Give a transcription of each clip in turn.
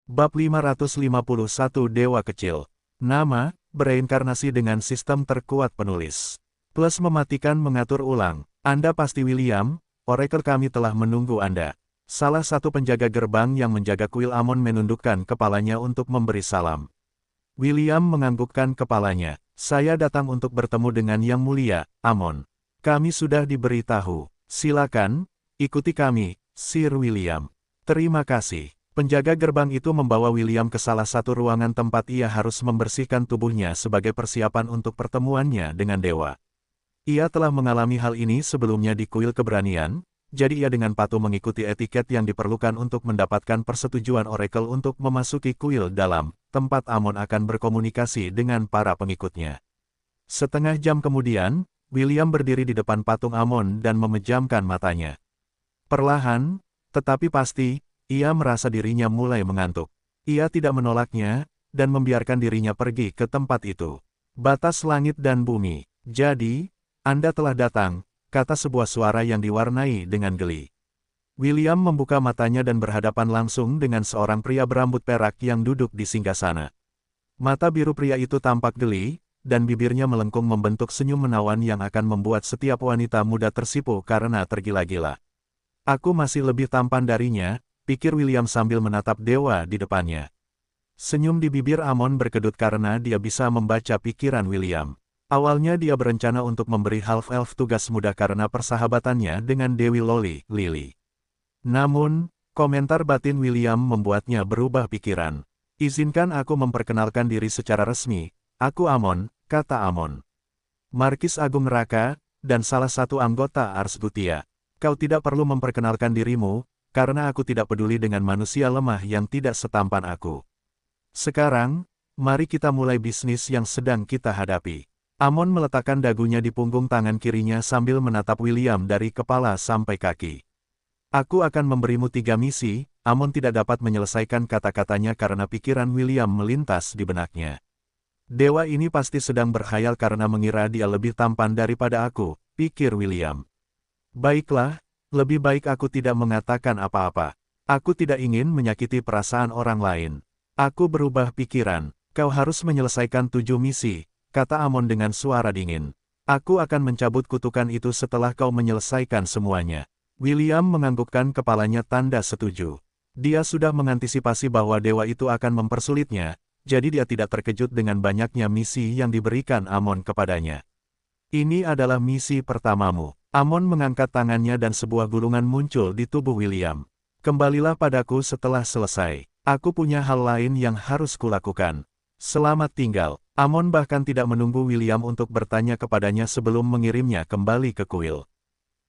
Bab 551 Dewa Kecil. Nama, bereinkarnasi dengan sistem terkuat penulis. Plus mematikan mengatur ulang. Anda pasti William, Oracle kami telah menunggu Anda. Salah satu penjaga gerbang yang menjaga kuil Amon menundukkan kepalanya untuk memberi salam. William menganggukkan kepalanya. Saya datang untuk bertemu dengan Yang Mulia, Amon. Kami sudah diberitahu. Silakan, ikuti kami, Sir William. Terima kasih. Penjaga gerbang itu membawa William ke salah satu ruangan tempat ia harus membersihkan tubuhnya sebagai persiapan untuk pertemuannya dengan dewa. Ia telah mengalami hal ini sebelumnya di kuil keberanian, jadi ia dengan patuh mengikuti etiket yang diperlukan untuk mendapatkan persetujuan Oracle untuk memasuki kuil dalam, tempat Amon akan berkomunikasi dengan para pengikutnya. Setengah jam kemudian, William berdiri di depan patung Amon dan memejamkan matanya. Perlahan, tetapi pasti, ia merasa dirinya mulai mengantuk. Ia tidak menolaknya, dan membiarkan dirinya pergi ke tempat itu. Batas langit dan bumi. Jadi, Anda telah datang, kata sebuah suara yang diwarnai dengan geli. William membuka matanya dan berhadapan langsung dengan seorang pria berambut perak yang duduk di singgasana. Mata biru pria itu tampak geli, dan bibirnya melengkung membentuk senyum menawan yang akan membuat setiap wanita muda tersipu karena tergila-gila. Aku masih lebih tampan darinya, pikir William sambil menatap dewa di depannya. Senyum di bibir Amon berkedut karena dia bisa membaca pikiran William. Awalnya dia berencana untuk memberi half-elf tugas mudah karena persahabatannya dengan Dewi Lily. Namun, komentar batin William membuatnya berubah pikiran. Izinkan aku memperkenalkan diri secara resmi, aku Amon, kata Amon. Markis Agung Neraka, dan salah satu anggota Ars Gothia. Kau tidak perlu memperkenalkan dirimu, karena aku tidak peduli dengan manusia lemah yang tidak setampan aku. Sekarang, mari kita mulai bisnis yang sedang kita hadapi. Amon meletakkan dagunya di punggung tangan kirinya sambil menatap William dari kepala sampai kaki. Aku akan memberimu 3 misi, Amon tidak dapat menyelesaikan kata-katanya karena pikiran William melintas di benaknya. Dewa ini pasti sedang berkhayal karena mengira dia lebih tampan daripada aku, pikir William. Baiklah, lebih baik aku tidak mengatakan apa-apa. Aku tidak ingin menyakiti perasaan orang lain. Aku berubah pikiran. Kau harus menyelesaikan 7 misi, kata Amon dengan suara dingin. Aku akan mencabut kutukan itu setelah kau menyelesaikan semuanya. William menganggukkan kepalanya tanda setuju. Dia sudah mengantisipasi bahwa dewa itu akan mempersulitnya, jadi dia tidak terkejut dengan banyaknya misi yang diberikan Amon kepadanya. Ini adalah misi pertamamu. Amon mengangkat tangannya dan sebuah gulungan muncul di tubuh William. Kembalilah padaku setelah selesai. Aku punya hal lain yang harus kulakukan. Selamat tinggal. Amon bahkan tidak menunggu William untuk bertanya kepadanya sebelum mengirimnya kembali ke kuil.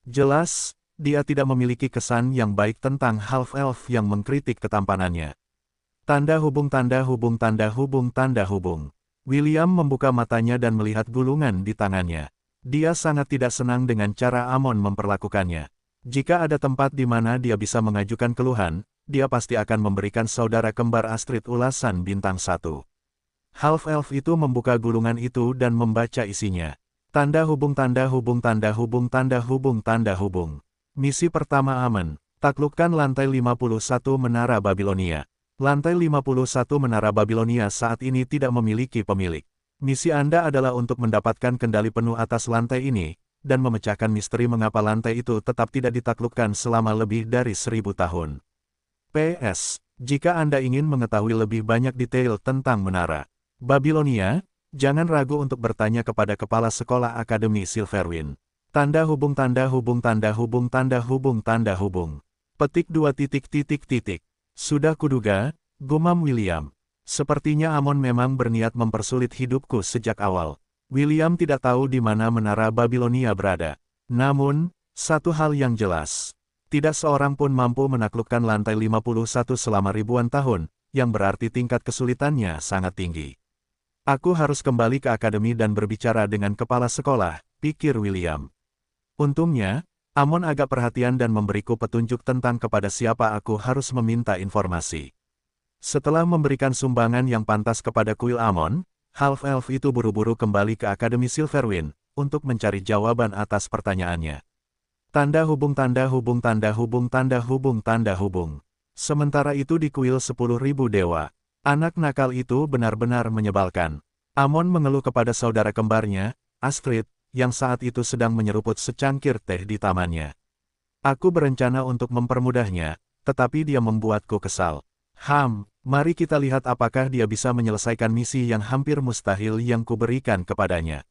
Jelas, dia tidak memiliki kesan yang baik tentang half-elf yang mengkritik ketampanannya. Tanda hubung tanda hubung tanda hubung tanda hubung. William membuka matanya dan melihat gulungan di tangannya. Dia sangat tidak senang dengan cara Amon memperlakukannya. Jika ada tempat di mana dia bisa mengajukan keluhan, dia pasti akan memberikan saudara kembar Astrid ulasan bintang 1. Half-elf itu membuka gulungan itu dan membaca isinya. Tanda hubung tanda hubung tanda hubung tanda hubung tanda hubung. Misi pertama Amon, taklukkan lantai 51 Menara Babilonia. Lantai 51 Menara Babilonia saat ini tidak memiliki pemilik. Misi Anda adalah untuk mendapatkan kendali penuh atas lantai ini, dan memecahkan misteri mengapa lantai itu tetap tidak ditaklukkan selama lebih dari 1000 tahun. PS. Jika Anda ingin mengetahui lebih banyak detail tentang Menara Babilonia, jangan ragu untuk bertanya kepada Kepala Sekolah Akademi Silverwind. Tanda hubung tanda hubung tanda hubung tanda hubung tanda hubung. Petik 2 titik titik titik. Sudah kuduga, gumam William. Sepertinya Amon memang berniat mempersulit hidupku sejak awal. William tidak tahu di mana Menara Babilonia berada. Namun, satu hal yang jelas. Tidak seorang pun mampu menaklukkan lantai 51 selama ribuan tahun, yang berarti tingkat kesulitannya sangat tinggi. Aku harus kembali ke akademi dan berbicara dengan kepala sekolah, pikir William. Untungnya, Amon agak perhatian dan memberiku petunjuk tentang kepada siapa aku harus meminta informasi. Setelah memberikan sumbangan yang pantas kepada kuil Amon, half-elf itu buru-buru kembali ke Akademi Silverwind, untuk mencari jawaban atas pertanyaannya. Tanda hubung tanda hubung tanda hubung tanda hubung tanda hubung. Sementara itu di kuil 10.000 dewa, anak nakal itu benar-benar menyebalkan. Amon mengeluh kepada saudara kembarnya, Astrid, yang saat itu sedang menyeruput secangkir teh di tamannya. Aku berencana untuk mempermudahnya, tetapi dia membuatku kesal. Mari kita lihat apakah dia bisa menyelesaikan misi yang hampir mustahil yang kuberikan kepadanya.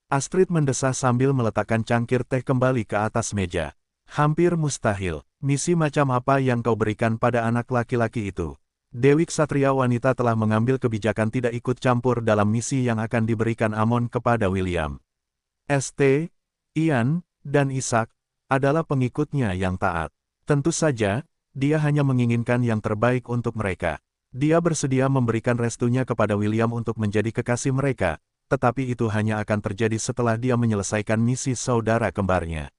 Astrid mendesah sambil meletakkan cangkir teh kembali ke atas meja. Hampir mustahil, misi macam apa yang kau berikan pada anak laki-laki itu? Dewi Ksatria wanita telah mengambil kebijakan tidak ikut campur dalam misi yang akan diberikan Amon kepada William. St. Ian, dan Ishak, adalah pengikutnya yang taat. Tentu saja, dia hanya menginginkan yang terbaik untuk mereka. Dia bersedia memberikan restunya kepada William untuk menjadi kekasih mereka, tetapi itu hanya akan terjadi setelah dia menyelesaikan misi saudara kembarnya.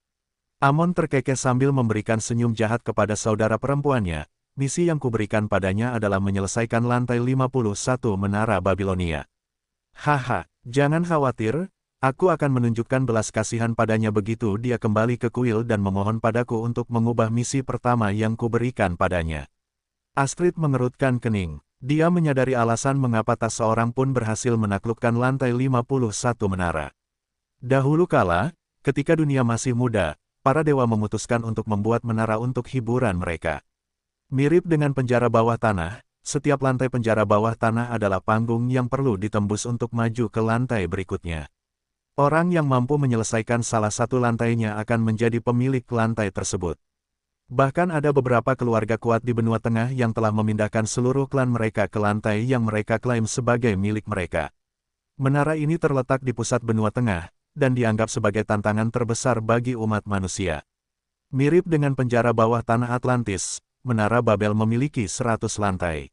Amon terkekeh sambil memberikan senyum jahat kepada saudara perempuannya. Misi yang kuberikan padanya adalah menyelesaikan lantai 51 Menara Babilonia. Haha, jangan khawatir, aku akan menunjukkan belas kasihan padanya begitu dia kembali ke kuil dan memohon padaku untuk mengubah misi pertama yang kuberikan padanya. Astrid mengerutkan kening. Dia menyadari alasan mengapa tak seorang pun berhasil menaklukkan lantai 51 menara. Dahulu kala, ketika dunia masih muda, para dewa memutuskan untuk membuat menara untuk hiburan mereka. Mirip dengan penjara bawah tanah, setiap lantai penjara bawah tanah adalah panggung yang perlu ditembus untuk maju ke lantai berikutnya. Orang yang mampu menyelesaikan salah satu lantainya akan menjadi pemilik lantai tersebut. Bahkan ada beberapa keluarga kuat di benua tengah yang telah memindahkan seluruh klan mereka ke lantai yang mereka klaim sebagai milik mereka. Menara ini terletak di pusat benua tengah, dan dianggap sebagai tantangan terbesar bagi umat manusia. Mirip dengan penjara bawah tanah Atlantis, Menara Babel memiliki 100 lantai.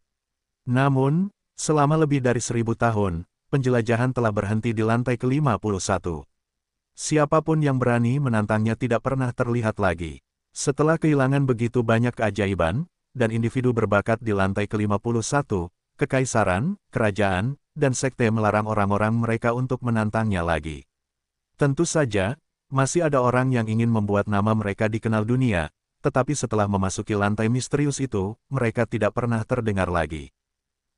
Namun, selama lebih dari 1000 tahun, penjelajahan telah berhenti di lantai ke-51. Siapapun yang berani menantangnya tidak pernah terlihat lagi. Setelah kehilangan begitu banyak keajaiban, dan individu berbakat di lantai ke-51, kekaisaran, kerajaan, dan sekte melarang orang-orang mereka untuk menantangnya lagi. Tentu saja, masih ada orang yang ingin membuat nama mereka dikenal dunia, tetapi setelah memasuki lantai misterius itu, mereka tidak pernah terdengar lagi.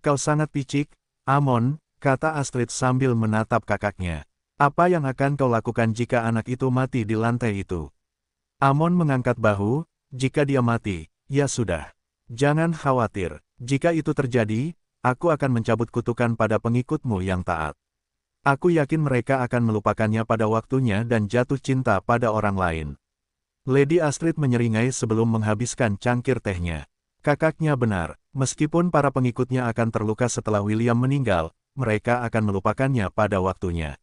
Kau sangat picik, Amon, kata Astrid sambil menatap kakaknya. Apa yang akan kau lakukan jika anak itu mati di lantai itu? Amon mengangkat bahu, jika dia mati, ya sudah. Jangan khawatir, jika itu terjadi, aku akan mencabut kutukan pada pengikutmu yang taat. Aku yakin mereka akan melupakannya pada waktunya dan jatuh cinta pada orang lain. Lady Astrid menyeringai sebelum menghabiskan cangkir tehnya. Kakaknya benar, meskipun para pengikutnya akan terluka setelah William meninggal, mereka akan melupakannya pada waktunya.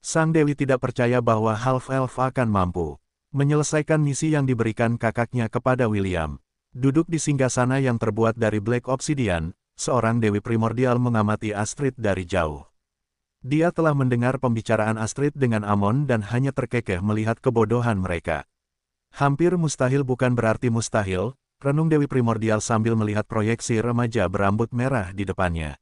Sang Dewi tidak percaya bahwa Half-Elf akan mampu menyelesaikan misi yang diberikan kakaknya kepada William. Duduk di singgasana yang terbuat dari Black Obsidian, seorang Dewi Primordial mengamati Astrid dari jauh. Dia telah mendengar pembicaraan Astrid dengan Amon dan hanya terkekeh melihat kebodohan mereka. Hampir mustahil bukan berarti mustahil, renung Dewi Primordial sambil melihat proyeksi remaja berambut merah di depannya.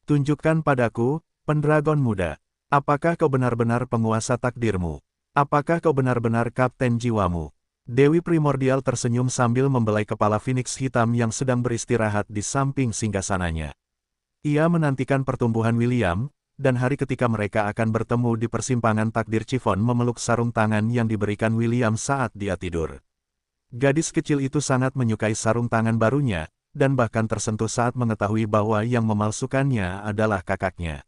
Tunjukkan padaku, pendragon muda, apakah kau benar-benar penguasa takdirmu? Apakah kau benar-benar kapten jiwamu? Dewi Primordial tersenyum sambil membelai kepala Phoenix hitam yang sedang beristirahat di samping singgasananya. Ia menantikan pertumbuhan William, dan hari ketika mereka akan bertemu di persimpangan takdir. Chiffon memeluk sarung tangan yang diberikan William saat dia tidur. Gadis kecil itu sangat menyukai sarung tangan barunya, dan bahkan tersentuh saat mengetahui bahwa yang memalsukannya adalah kakaknya.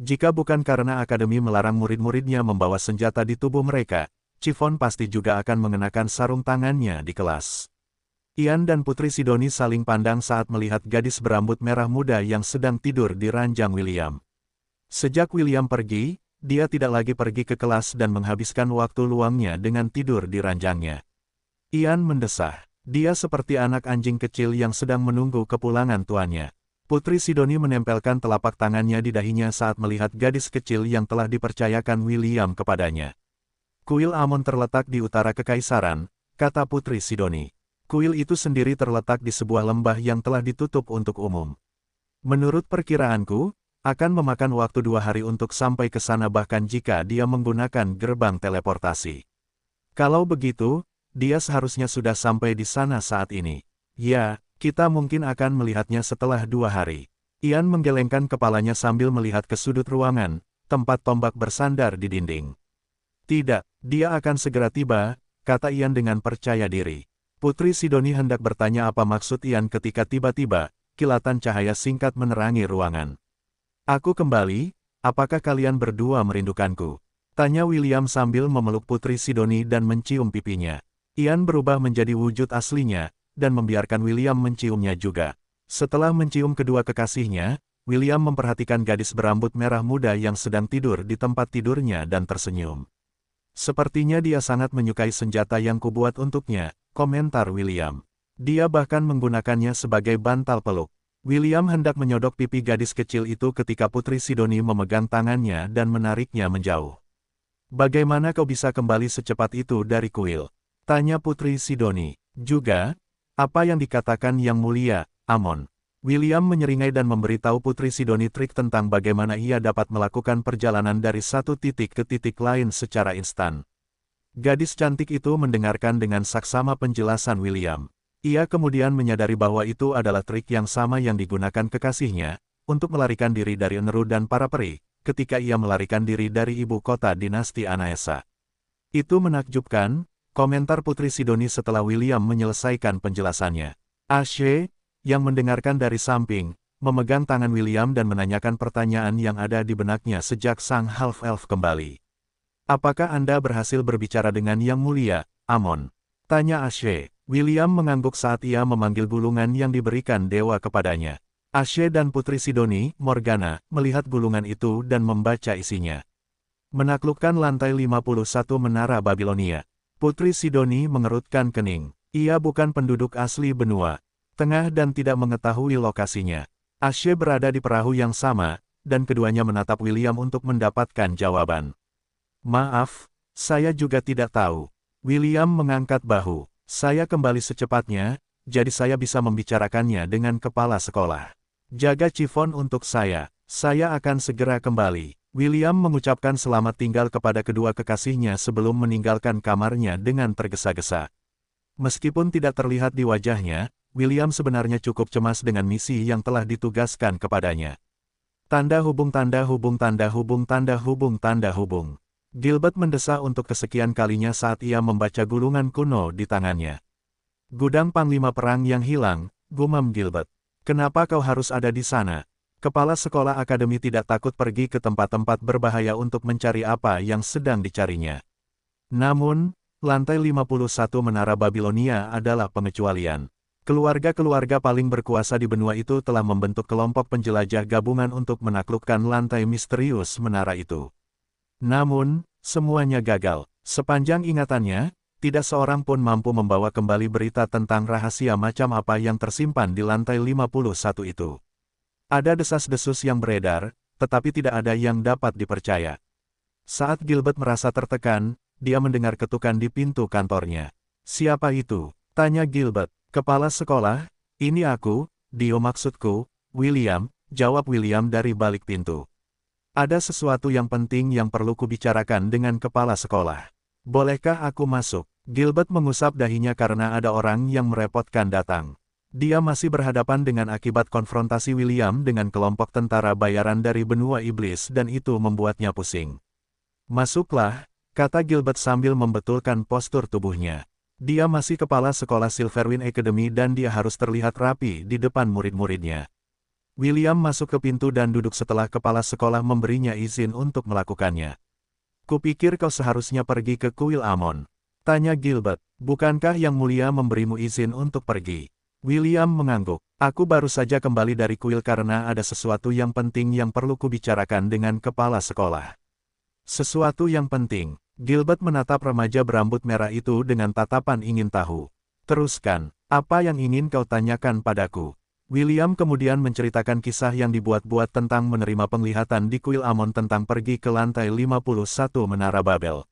Jika bukan karena akademi melarang murid-muridnya membawa senjata di tubuh mereka, Chiffon pasti juga akan mengenakan sarung tangannya di kelas. Ian dan Putri Sidoni saling pandang saat melihat gadis berambut merah muda yang sedang tidur di ranjang William. Sejak William pergi, dia tidak lagi pergi ke kelas dan menghabiskan waktu luangnya dengan tidur di ranjangnya. Ian mendesah. Dia seperti anak anjing kecil yang sedang menunggu kepulangan tuannya. Putri Sidoni menempelkan telapak tangannya di dahinya saat melihat gadis kecil yang telah dipercayakan William kepadanya. Kuil Amon terletak di utara kekaisaran, kata Putri Sidoni. Kuil itu sendiri terletak di sebuah lembah yang telah ditutup untuk umum. Menurut perkiraanku, akan memakan waktu 2 hari untuk sampai ke sana bahkan jika dia menggunakan gerbang teleportasi. Kalau begitu, dia seharusnya sudah sampai di sana saat ini. Ya, Kita mungkin akan melihatnya setelah 2 hari. Ian menggelengkan kepalanya sambil melihat ke sudut ruangan, tempat tombak bersandar di dinding. Tidak, dia akan segera tiba, kata Ian dengan percaya diri. Putri Sidoni hendak bertanya apa maksud Ian ketika tiba-tiba, kilatan cahaya singkat menerangi ruangan. Aku kembali, apakah kalian berdua merindukanku? Tanya William sambil memeluk Putri Sidoni dan mencium pipinya. Ian berubah menjadi wujud aslinya, dan membiarkan William menciumnya juga. Setelah mencium kedua kekasihnya, William memperhatikan gadis berambut merah muda yang sedang tidur di tempat tidurnya dan tersenyum. Sepertinya dia sangat menyukai senjata yang kubuat untuknya, komentar William. Dia bahkan menggunakannya sebagai bantal peluk. William hendak menyodok pipi gadis kecil itu ketika Putri Sidoni memegang tangannya dan menariknya menjauh. Bagaimana kau bisa kembali secepat itu dari kuil? Tanya Putri Sidoni. Juga, apa yang dikatakan Yang Mulia, Amon? William menyeringai dan memberitahu Putri Sidoni trik tentang bagaimana ia dapat melakukan perjalanan dari satu titik ke titik lain secara instan. Gadis cantik itu mendengarkan dengan saksama penjelasan William. Ia kemudian menyadari bahwa itu adalah trik yang sama yang digunakan kekasihnya, untuk melarikan diri dari Eneru dan para peri, ketika ia melarikan diri dari ibu kota dinasti Anaesa. Itu menakjubkan, komentar Putri Sidoni setelah William menyelesaikan penjelasannya. Ashe, yang mendengarkan dari samping, memegang tangan William dan menanyakan pertanyaan yang ada di benaknya sejak sang half-elf kembali. Apakah Anda berhasil berbicara dengan Yang Mulia, Amon? Tanya Ashe. William mengangguk saat ia memanggil gulungan yang diberikan dewa kepadanya. Ashe dan Putri Sidoni, Morgana, melihat gulungan itu dan membaca isinya. Menaklukkan lantai 51 Menara Babilonia. Putri Sidoni mengerutkan kening. Ia bukan penduduk asli benua Tengah dan tidak mengetahui lokasinya. Ashe berada di perahu yang sama, dan keduanya menatap William untuk mendapatkan jawaban. Maaf, saya juga tidak tahu. William mengangkat bahu. Saya kembali secepatnya, jadi saya bisa membicarakannya dengan kepala sekolah. Jaga Chiffon untuk saya akan segera kembali. William mengucapkan selamat tinggal kepada kedua kekasihnya sebelum meninggalkan kamarnya dengan tergesa-gesa. Meskipun tidak terlihat di wajahnya, William sebenarnya cukup cemas dengan misi yang telah ditugaskan kepadanya. Tanda hubung tanda hubung tanda hubung tanda hubung tanda hubung. Gilbert mendesah untuk kesekian kalinya saat ia membaca gulungan kuno di tangannya. Gudang Panglima Perang yang hilang, gumam Gilbert. Kenapa kau harus ada di sana? Kepala sekolah akademi tidak takut pergi ke tempat-tempat berbahaya untuk mencari apa yang sedang dicarinya. Namun, lantai 51 Menara Babilonia adalah pengecualian. Keluarga-keluarga paling berkuasa di benua itu telah membentuk kelompok penjelajah gabungan untuk menaklukkan lantai misterius menara itu. Namun, semuanya gagal. Sepanjang ingatannya, tidak seorang pun mampu membawa kembali berita tentang rahasia macam apa yang tersimpan di lantai 51 itu. Ada desas-desus yang beredar, tetapi tidak ada yang dapat dipercaya. Saat Gilbert merasa tertekan, dia mendengar ketukan di pintu kantornya. Siapa itu? Tanya Gilbert. Kepala sekolah, ini aku, Dio maksudku, William, jawab William dari balik pintu. Ada sesuatu yang penting yang perlu kubicarakan dengan kepala sekolah. Bolehkah aku masuk? Gilbert mengusap dahinya karena ada orang yang merepotkan datang. Dia masih berhadapan dengan akibat konfrontasi William dengan kelompok tentara bayaran dari benua iblis dan itu membuatnya pusing. Masuklah, kata Gilbert sambil membetulkan postur tubuhnya. Dia masih kepala sekolah Silverwind Academy dan dia harus terlihat rapi di depan murid-muridnya. William masuk ke pintu dan duduk setelah kepala sekolah memberinya izin untuk melakukannya. Kupikir kau seharusnya pergi ke kuil Amon. Tanya Gilbert, bukankah Yang Mulia memberimu izin untuk pergi? William mengangguk. Aku baru saja kembali dari kuil karena ada sesuatu yang penting yang perlu kubicarakan dengan kepala sekolah. Sesuatu yang penting. Gilbert menatap remaja berambut merah itu dengan tatapan ingin tahu. Teruskan, apa yang ingin kau tanyakan padaku? William kemudian menceritakan kisah yang dibuat-buat tentang menerima penglihatan di kuil Amon tentang pergi ke lantai 51 Menara Babel.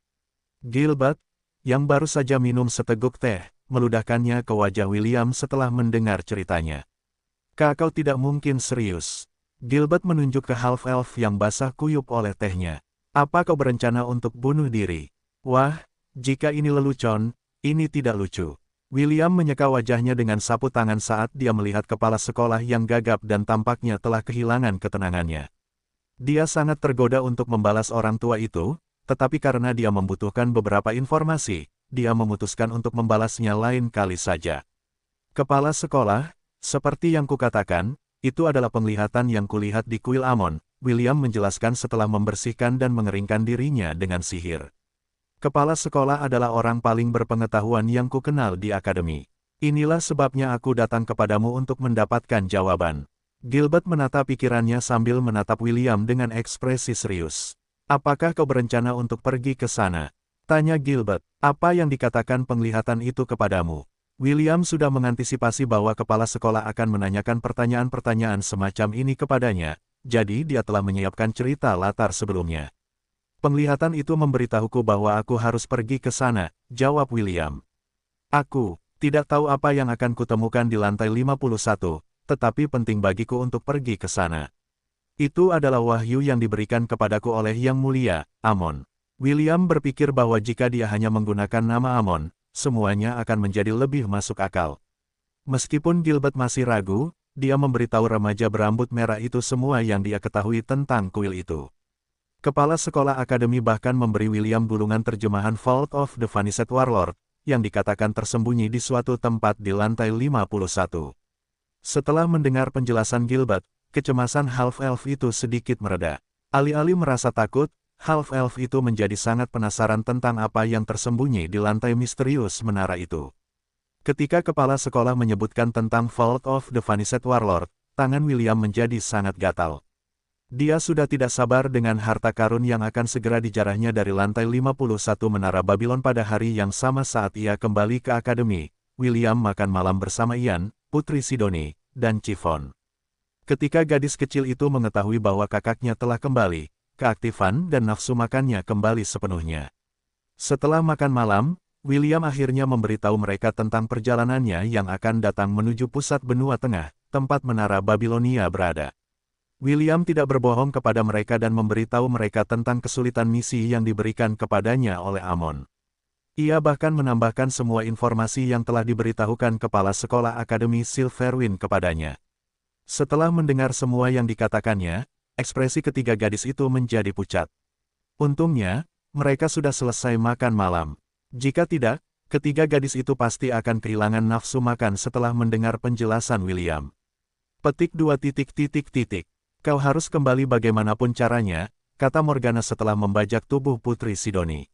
Gilbert, yang baru saja minum seteguk teh, meludahkannya ke wajah William setelah mendengar ceritanya. Kau tidak mungkin serius. Gilbert menunjuk ke half-elf yang basah kuyup oleh tehnya. Apa kau berencana untuk bunuh diri? Wah, jika ini lelucon, ini tidak lucu. William menyeka wajahnya dengan sapu tangan saat dia melihat kepala sekolah yang gagap dan tampaknya telah kehilangan ketenangannya. Dia sangat tergoda untuk membalas orang tua itu, tetapi karena dia membutuhkan beberapa informasi, dia memutuskan untuk membalasnya lain kali saja. Kepala sekolah, seperti yang kukatakan, itu adalah penglihatan yang kulihat di kuil Amon, William menjelaskan setelah membersihkan dan mengeringkan dirinya dengan sihir. Kepala sekolah adalah orang paling berpengetahuan yang kukenal di akademi. Inilah sebabnya aku datang kepadamu untuk mendapatkan jawaban. Gilbert menatap pikirannya sambil menatap William dengan ekspresi serius. Apakah kau berencana untuk pergi ke sana? Tanya Gilbert. Apa yang dikatakan penglihatan itu kepadamu? William sudah mengantisipasi bahwa kepala sekolah akan menanyakan pertanyaan-pertanyaan semacam ini kepadanya, jadi dia telah menyiapkan cerita latar sebelumnya. Penglihatan itu memberitahuku bahwa aku harus pergi ke sana, jawab William. Aku tidak tahu apa yang akan kutemukan di lantai 51, tetapi penting bagiku untuk pergi ke sana. Itu adalah wahyu yang diberikan kepadaku oleh Yang Mulia, Amon. William berpikir bahwa jika dia hanya menggunakan nama Amon, semuanya akan menjadi lebih masuk akal. Meskipun Gilbert masih ragu, dia memberitahu remaja berambut merah itu semua yang dia ketahui tentang kuil itu. Kepala sekolah akademi bahkan memberi William gulungan terjemahan Vault of the Vanished Warlord, yang dikatakan tersembunyi di suatu tempat di lantai 51. Setelah mendengar penjelasan Gilbert, kecemasan half-elf itu sedikit mereda. Alih-alih merasa takut, half-elf itu menjadi sangat penasaran tentang apa yang tersembunyi di lantai misterius menara itu. Ketika kepala sekolah menyebutkan tentang Vault of the Vanished Warlord, tangan William menjadi sangat gatal. Dia sudah tidak sabar dengan harta karun yang akan segera dijarahnya dari lantai 51 Menara Babylon pada hari yang sama saat ia kembali ke akademi. William makan malam bersama Ian, Putri Sidoni, dan Chiffon. Ketika gadis kecil itu mengetahui bahwa kakaknya telah kembali, keaktifan dan nafsu makannya kembali sepenuhnya. Setelah makan malam, William akhirnya memberitahu mereka tentang perjalanannya yang akan datang menuju pusat benua tengah, tempat Menara Babilonia berada. William tidak berbohong kepada mereka dan memberitahu mereka tentang kesulitan misi yang diberikan kepadanya oleh Amon. Ia bahkan menambahkan semua informasi yang telah diberitahukan kepala sekolah Akademi Silverwind kepadanya. Setelah mendengar semua yang dikatakannya, ekspresi ketiga gadis itu menjadi pucat. Untungnya, mereka sudah selesai makan malam. Jika tidak, ketiga gadis itu pasti akan kehilangan nafsu makan setelah mendengar penjelasan William. Petik 2. Kau harus kembali bagaimanapun caranya, kata Morgana setelah membajak tubuh Putri Sidoni.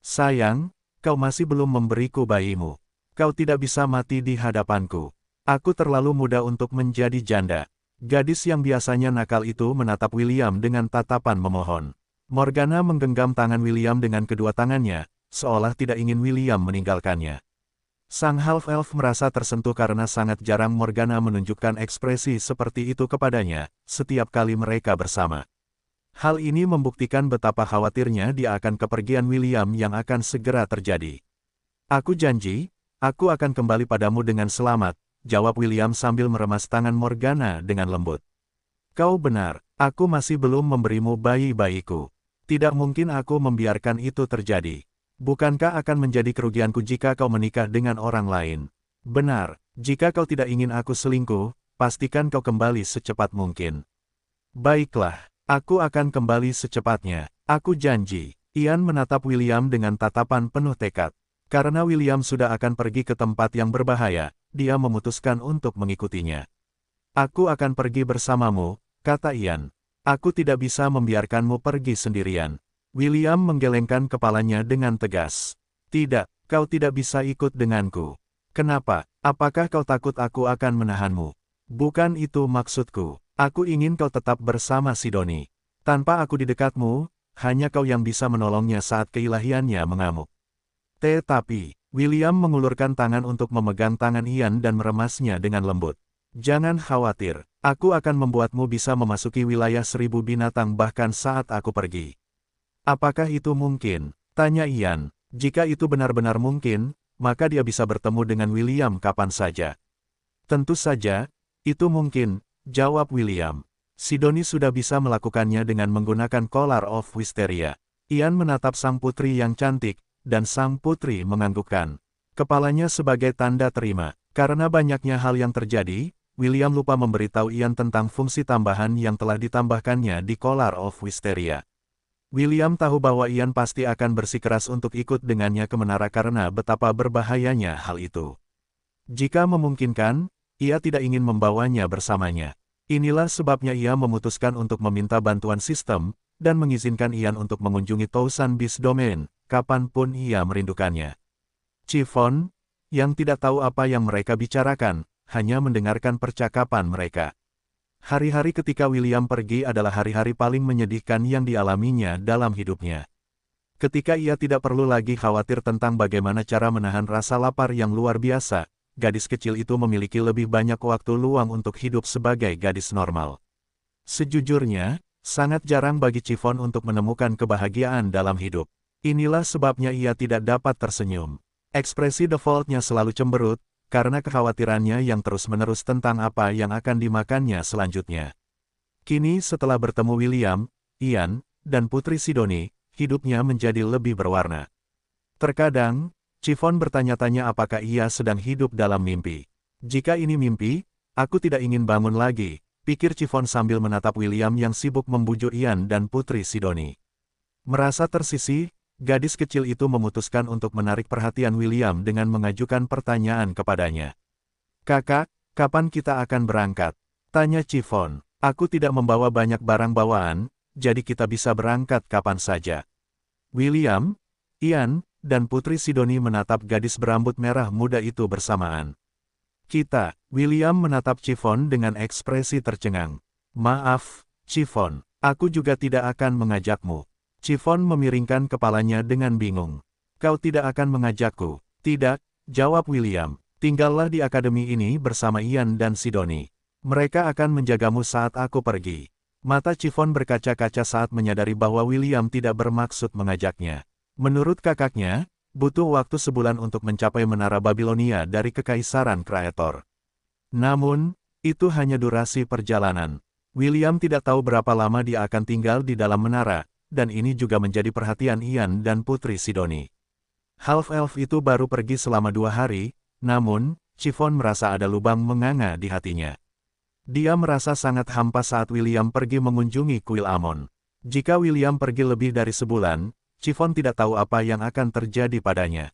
Sayang, kau masih belum memberiku bayimu. Kau tidak bisa mati di hadapanku. Aku terlalu muda untuk menjadi janda. Gadis yang biasanya nakal itu menatap William dengan tatapan memohon. Morgana menggenggam tangan William dengan kedua tangannya, seolah tidak ingin William meninggalkannya. Sang half-elf merasa tersentuh karena sangat jarang Morgana menunjukkan ekspresi seperti itu kepadanya, setiap kali mereka bersama. Hal ini membuktikan betapa khawatirnya dia akan kepergian William yang akan segera terjadi. Aku janji, aku akan kembali padamu dengan selamat, jawab William sambil meremas tangan Morgana dengan lembut. Kau benar, aku masih belum memberimu bayi-bayiku. Tidak mungkin aku membiarkan itu terjadi. Bukankah akan menjadi kerugianku jika kau menikah dengan orang lain? Benar, jika kau tidak ingin aku selingkuh, pastikan kau kembali secepat mungkin. Baiklah, aku akan kembali secepatnya, aku janji. Ian menatap William dengan tatapan penuh tekad. Karena William sudah akan pergi ke tempat yang berbahaya, dia memutuskan untuk mengikutinya. Aku akan pergi bersamamu, kata Ian. Aku tidak bisa membiarkanmu pergi sendirian. William menggelengkan kepalanya dengan tegas. Tidak, kau tidak bisa ikut denganku. Kenapa? Apakah kau takut aku akan menahanmu? Bukan itu maksudku. Aku ingin kau tetap bersama Sidoni. Tanpa aku di dekatmu, hanya kau yang bisa menolongnya saat keilahiannya mengamuk. Tetapi, William mengulurkan tangan untuk memegang tangan Ian dan meremasnya dengan lembut. Jangan khawatir, aku akan membuatmu bisa memasuki wilayah 1000 binatang bahkan saat aku pergi. Apakah itu mungkin? Tanya Ian. Jika itu benar-benar mungkin, maka dia bisa bertemu dengan William kapan saja. Tentu saja, itu mungkin, jawab William. Sidoni sudah bisa melakukannya dengan menggunakan Collar of Wisteria. Ian menatap sang putri yang cantik, dan sang putri menganggukkan. Kepalanya sebagai tanda terima. Karena banyaknya hal yang terjadi, William lupa memberitahu Ian tentang fungsi tambahan yang telah ditambahkannya di Collar of Wisteria. William tahu bahwa Ian pasti akan bersikeras untuk ikut dengannya ke menara karena betapa berbahayanya hal itu. Jika memungkinkan, ia tidak ingin membawanya bersamanya. Inilah sebabnya ia memutuskan untuk meminta bantuan sistem, dan mengizinkan Ian untuk mengunjungi Thousand Beast Domain, kapanpun ia merindukannya. Chiffon, yang tidak tahu apa yang mereka bicarakan, hanya mendengarkan percakapan mereka. Hari-hari ketika William pergi adalah hari-hari paling menyedihkan yang dialaminya dalam hidupnya. Ketika ia tidak perlu lagi khawatir tentang bagaimana cara menahan rasa lapar yang luar biasa, gadis kecil itu memiliki lebih banyak waktu luang untuk hidup sebagai gadis normal. Sejujurnya, sangat jarang bagi Chiffon untuk menemukan kebahagiaan dalam hidup. Inilah sebabnya ia tidak dapat tersenyum. Ekspresi defaultnya selalu cemberut, karena kekhawatirannya yang terus-menerus tentang apa yang akan dimakannya selanjutnya. Kini setelah bertemu William, Ian, dan Putri Sidoni, hidupnya menjadi lebih berwarna. Terkadang, Chiffon bertanya-tanya apakah ia sedang hidup dalam mimpi. Jika ini mimpi, aku tidak ingin bangun lagi, pikir Chiffon sambil menatap William yang sibuk membujuk Ian dan Putri Sidoni. Merasa tersisih, gadis kecil itu memutuskan untuk menarik perhatian William dengan mengajukan pertanyaan kepadanya. "Kakak, kapan kita akan berangkat?" tanya Chiffon. "Aku tidak membawa banyak barang bawaan, jadi kita bisa berangkat kapan saja." William, Ian, dan Putri Sidoni menatap gadis berambut merah muda itu bersamaan. William menatap Chiffon dengan ekspresi tercengang. "Maaf, Chiffon, aku juga tidak akan mengajakmu." Chiffon memiringkan kepalanya dengan bingung. "Kau tidak akan mengajakku?" "Tidak," jawab William. "Tinggallah di akademi ini bersama Ian dan Sidoni. Mereka akan menjagamu saat aku pergi." Mata Chiffon berkaca-kaca saat menyadari bahwa William tidak bermaksud mengajaknya. Menurut kakaknya, butuh waktu sebulan untuk mencapai menara Babilonia dari Kekaisaran Kreator. Namun, itu hanya durasi perjalanan. William tidak tahu berapa lama dia akan tinggal di dalam menara, dan ini juga menjadi perhatian Ian dan Putri Sidoni. Half-elf itu baru pergi selama 2 hari, namun, Chiffon merasa ada lubang menganga di hatinya. Dia merasa sangat hampa saat William pergi mengunjungi kuil Amon. Jika William pergi lebih dari sebulan, Chiffon tidak tahu apa yang akan terjadi padanya.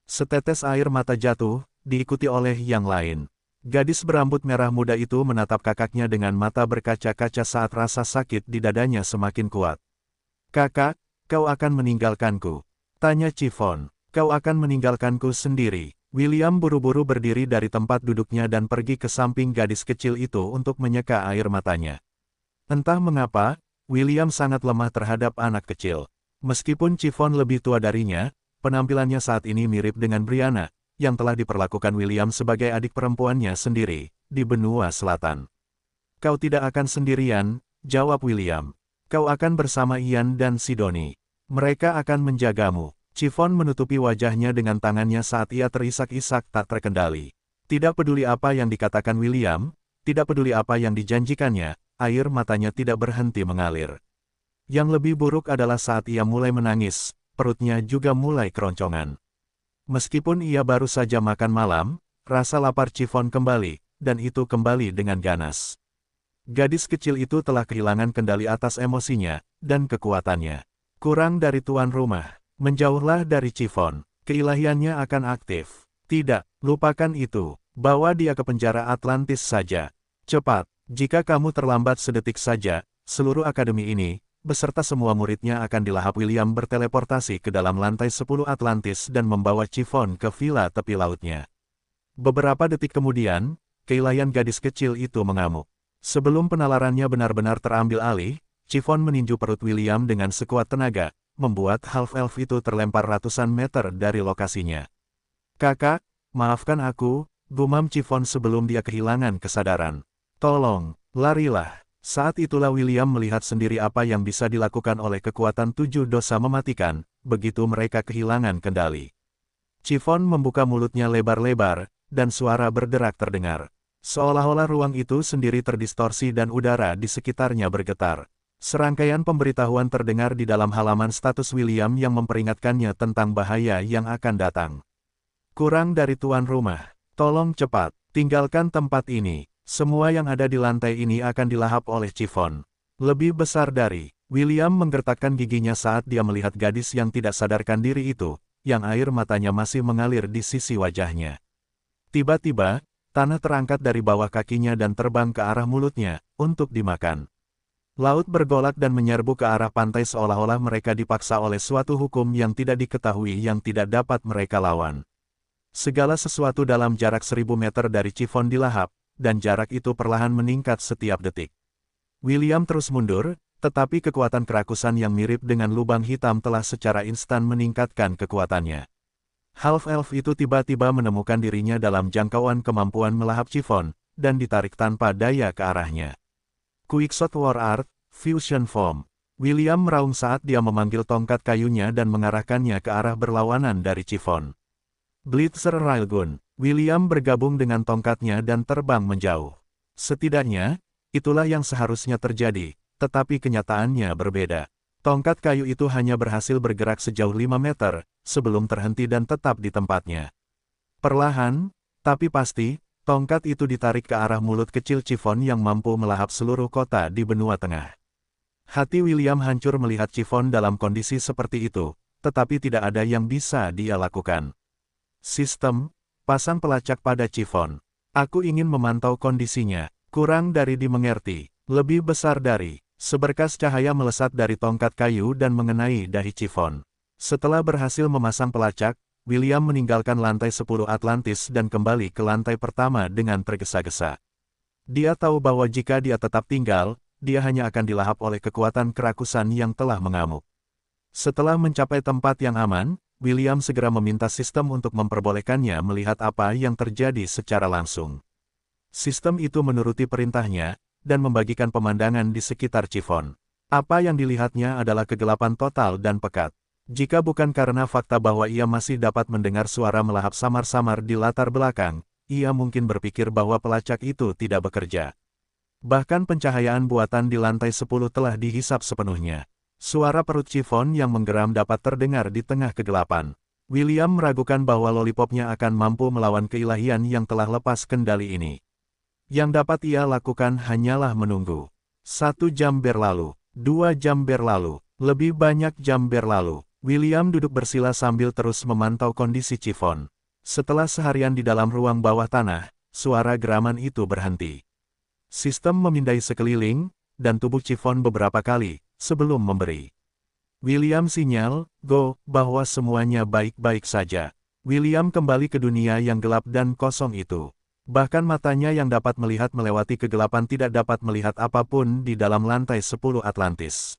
Setetes air mata jatuh, diikuti oleh yang lain. Gadis berambut merah muda itu menatap kakaknya dengan mata berkaca-kaca saat rasa sakit di dadanya semakin kuat. "Kakak, kau akan meninggalkanku?" tanya Chiffon. "Kau akan meninggalkanku sendiri." William buru-buru berdiri dari tempat duduknya dan pergi ke samping gadis kecil itu untuk menyeka air matanya. Entah mengapa, William sangat lemah terhadap anak kecil. Meskipun Chiffon lebih tua darinya, penampilannya saat ini mirip dengan Brianna, yang telah diperlakukan William sebagai adik perempuannya sendiri, di benua selatan. "Kau tidak akan sendirian," jawab William. "Kau akan bersama Ian dan Sidoni. Mereka akan menjagamu." Chiffon menutupi wajahnya dengan tangannya saat ia terisak-isak tak terkendali. Tidak peduli apa yang dikatakan William, tidak peduli apa yang dijanjikannya, air matanya tidak berhenti mengalir. Yang lebih buruk adalah saat ia mulai menangis, perutnya juga mulai keroncongan. Meskipun ia baru saja makan malam, rasa lapar Chiffon kembali, dan itu kembali dengan ganas. Gadis kecil itu telah kehilangan kendali atas emosinya, dan kekuatannya. Kurang dari tuan rumah. Menjauhlah dari Chiffon. Keilahiannya akan aktif. "Tidak, lupakan itu. Bawa dia ke penjara Atlantis saja. Cepat, jika kamu terlambat sedetik saja, seluruh akademi ini, beserta semua muridnya akan dilahap." William berteleportasi ke dalam lantai 10 Atlantis dan membawa Chiffon ke villa tepi lautnya. Beberapa detik kemudian, keilahian gadis kecil itu mengamuk. Sebelum penalarannya benar-benar terambil alih, Chiffon meninju perut William dengan sekuat tenaga, membuat half-elf itu terlempar ratusan meter dari lokasinya. "Kakak, maafkan aku," gumam Chiffon sebelum dia kehilangan kesadaran. "Tolong, larilah." Saat itulah William melihat sendiri apa yang bisa dilakukan oleh kekuatan 7 dosa mematikan, begitu mereka kehilangan kendali. Chiffon membuka mulutnya lebar-lebar, dan suara berderak terdengar. Seolah-olah ruang itu sendiri terdistorsi dan udara di sekitarnya bergetar. Serangkaian pemberitahuan terdengar di dalam halaman status William yang memperingatkannya tentang bahaya yang akan datang. Kurang dari tuan rumah. Tolong cepat, tinggalkan tempat ini. Semua yang ada di lantai ini akan dilahap oleh Chiffon. Lebih besar dari. William menggertakkan giginya saat dia melihat gadis yang tidak sadarkan diri itu, yang air matanya masih mengalir di sisi wajahnya. Tiba-tiba, tanah terangkat dari bawah kakinya dan terbang ke arah mulutnya, untuk dimakan. Laut bergolak dan menyerbu ke arah pantai seolah-olah mereka dipaksa oleh suatu hukum yang tidak diketahui yang tidak dapat mereka lawan. Segala sesuatu dalam jarak 1000 meter dari Chiffon dilahap, dan jarak itu perlahan meningkat setiap detik. William terus mundur, tetapi kekuatan kerakusan yang mirip dengan lubang hitam telah secara instan meningkatkan kekuatannya. Half-elf itu tiba-tiba menemukan dirinya dalam jangkauan kemampuan melahap Chiffon, dan ditarik tanpa daya ke arahnya. Quickshot War Art, Fusion Form. William meraung saat dia memanggil tongkat kayunya dan mengarahkannya ke arah berlawanan dari Chiffon. Blitzer Railgun. William bergabung dengan tongkatnya dan terbang menjauh. Setidaknya, itulah yang seharusnya terjadi, tetapi kenyataannya berbeda. Tongkat kayu itu hanya berhasil bergerak sejauh 5 meter, sebelum terhenti dan tetap di tempatnya. Perlahan, tapi pasti, tongkat itu ditarik ke arah mulut kecil Chiffon yang mampu melahap seluruh kota di benua tengah. Hati William hancur melihat Chiffon dalam kondisi seperti itu, tetapi tidak ada yang bisa dia lakukan. Sistem, pasang pelacak pada Chiffon. Aku ingin memantau kondisinya, kurang dari dimengerti, lebih besar dari. Seberkas cahaya melesat dari tongkat kayu dan mengenai dahi Chiffon. Setelah berhasil memasang pelacak, William meninggalkan lantai 10 Atlantis dan kembali ke lantai pertama dengan tergesa-gesa. Dia tahu bahwa jika dia tetap tinggal, dia hanya akan dilahap oleh kekuatan kerakusan yang telah mengamuk. Setelah mencapai tempat yang aman, William segera meminta sistem untuk memperbolehkannya melihat apa yang terjadi secara langsung. Sistem itu menuruti perintahnya, dan membagikan pemandangan di sekitar Chiffon. Apa yang dilihatnya adalah kegelapan total dan pekat. Jika bukan karena fakta bahwa ia masih dapat mendengar suara melahap samar-samar di latar belakang, ia mungkin berpikir bahwa pelacak itu tidak bekerja. Bahkan pencahayaan buatan di lantai 10 telah dihisap sepenuhnya. Suara perut Chiffon yang menggeram dapat terdengar di tengah kegelapan. William meragukan bahwa lollipopnya akan mampu melawan keilahian yang telah lepas kendali ini. Yang dapat ia lakukan hanyalah menunggu. 1 jam berlalu, 2 jam berlalu, lebih banyak jam berlalu. William duduk bersila sambil terus memantau kondisi Chiffon. Setelah seharian di dalam ruang bawah tanah, suara geraman itu berhenti. Sistem memindai sekeliling, dan tubuh Chiffon beberapa kali, sebelum memberi. William sinyal, go, bahwa semuanya baik-baik saja. William kembali ke dunia yang gelap dan kosong itu. Bahkan matanya yang dapat melihat melewati kegelapan tidak dapat melihat apapun di dalam lantai 10 Atlantis.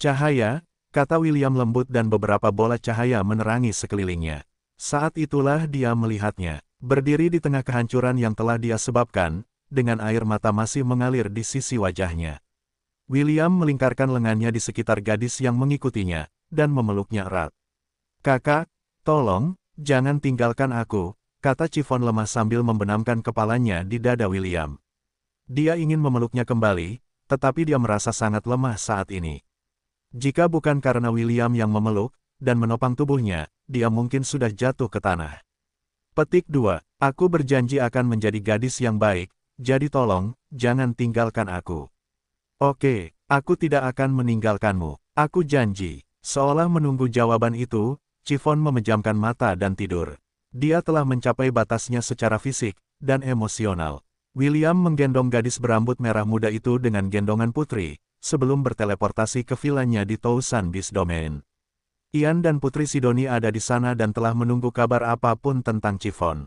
Cahaya, kata William lembut dan beberapa bola cahaya menerangi sekelilingnya. Saat itulah dia melihatnya, berdiri di tengah kehancuran yang telah dia sebabkan, dengan air mata masih mengalir di sisi wajahnya. William melingkarkan lengannya di sekitar gadis yang mengikutinya, dan memeluknya erat. Kakak, tolong, jangan tinggalkan aku, kata Chiffon lemah sambil membenamkan kepalanya di dada William. Dia ingin memeluknya kembali, tetapi dia merasa sangat lemah saat ini. Jika bukan karena William yang memeluk, dan menopang tubuhnya, dia mungkin sudah jatuh ke tanah. Petik 2. Aku berjanji akan menjadi gadis yang baik, jadi tolong, jangan tinggalkan aku. Oke, aku tidak akan meninggalkanmu, aku janji. Seolah menunggu jawaban itu, Chiffon memejamkan mata dan tidur. Dia telah mencapai batasnya secara fisik, dan emosional. William menggendong gadis berambut merah muda itu dengan gendongan putri, sebelum berteleportasi ke vilanya di Tousan Beast Domain. Ian dan Putri Sidoni ada di sana dan telah menunggu kabar apapun tentang Chiffon.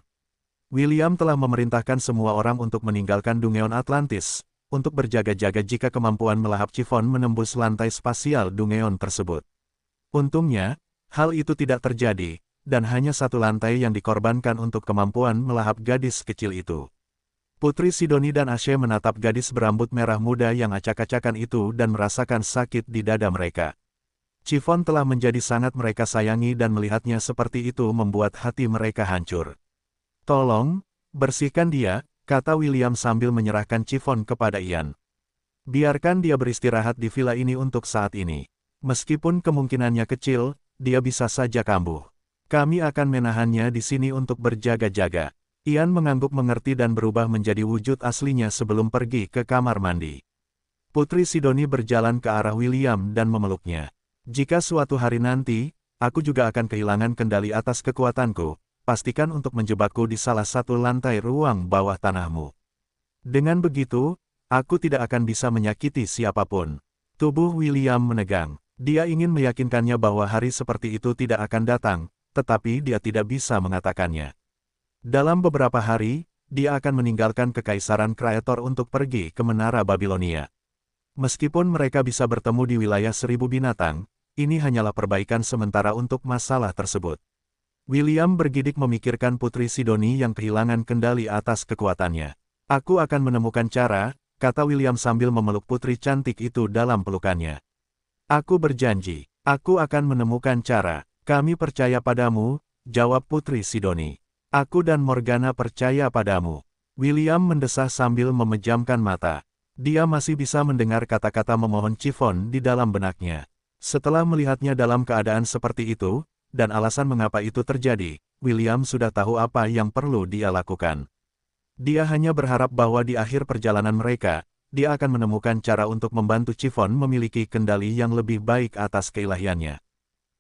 William telah memerintahkan semua orang untuk meninggalkan Dungeon Atlantis, untuk berjaga-jaga jika kemampuan melahap Chiffon menembus lantai spasial Dungeon tersebut. Untungnya, hal itu tidak terjadi, dan hanya satu lantai yang dikorbankan untuk kemampuan melahap gadis kecil itu. Putri Sidoni dan Ashe menatap gadis berambut merah muda yang acak-acakan itu dan merasakan sakit di dada mereka. Chiffon telah menjadi sangat mereka sayangi dan melihatnya seperti itu membuat hati mereka hancur. Tolong, bersihkan dia, kata William sambil menyerahkan Chiffon kepada Ian. Biarkan dia beristirahat di villa ini untuk saat ini. Meskipun kemungkinannya kecil, dia bisa saja kambuh. Kami akan menahannya di sini untuk berjaga-jaga. Ian mengangguk mengerti dan berubah menjadi wujud aslinya sebelum pergi ke kamar mandi. Putri Sidoni berjalan ke arah William dan memeluknya. Jika suatu hari nanti, aku juga akan kehilangan kendali atas kekuatanku, pastikan untuk menjebakku di salah satu lantai ruang bawah tanahmu. Dengan begitu, aku tidak akan bisa menyakiti siapapun. Tubuh William menegang. Dia ingin meyakinkannya bahwa hari seperti itu tidak akan datang, tetapi dia tidak bisa mengatakannya. Dalam beberapa hari, dia akan meninggalkan Kekaisaran Kreator untuk pergi ke Menara Babilonia. Meskipun mereka bisa bertemu di wilayah 1000 binatang, ini hanyalah perbaikan sementara untuk masalah tersebut. William bergidik memikirkan Putri Sidoni yang kehilangan kendali atas kekuatannya. Aku akan menemukan cara, kata William sambil memeluk putri cantik itu dalam pelukannya. Aku berjanji, aku akan menemukan cara. Kami percaya padamu, jawab Putri Sidoni. Aku dan Morgana percaya padamu. William mendesah sambil memejamkan mata. Dia masih bisa mendengar kata-kata memohon Chiffon di dalam benaknya. Setelah melihatnya dalam keadaan seperti itu, dan alasan mengapa itu terjadi, William sudah tahu apa yang perlu dia lakukan. Dia hanya berharap bahwa di akhir perjalanan mereka, dia akan menemukan cara untuk membantu Chiffon memiliki kendali yang lebih baik atas keilahiannya.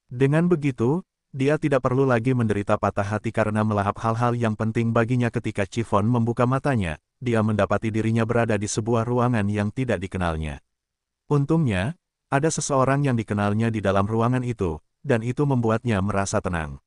Dengan begitu, dia tidak perlu lagi menderita patah hati karena melahap hal-hal yang penting baginya ketika Chiffon membuka matanya, dia mendapati dirinya berada di sebuah ruangan yang tidak dikenalnya. Untungnya, ada seseorang yang dikenalnya di dalam ruangan itu, dan itu membuatnya merasa tenang.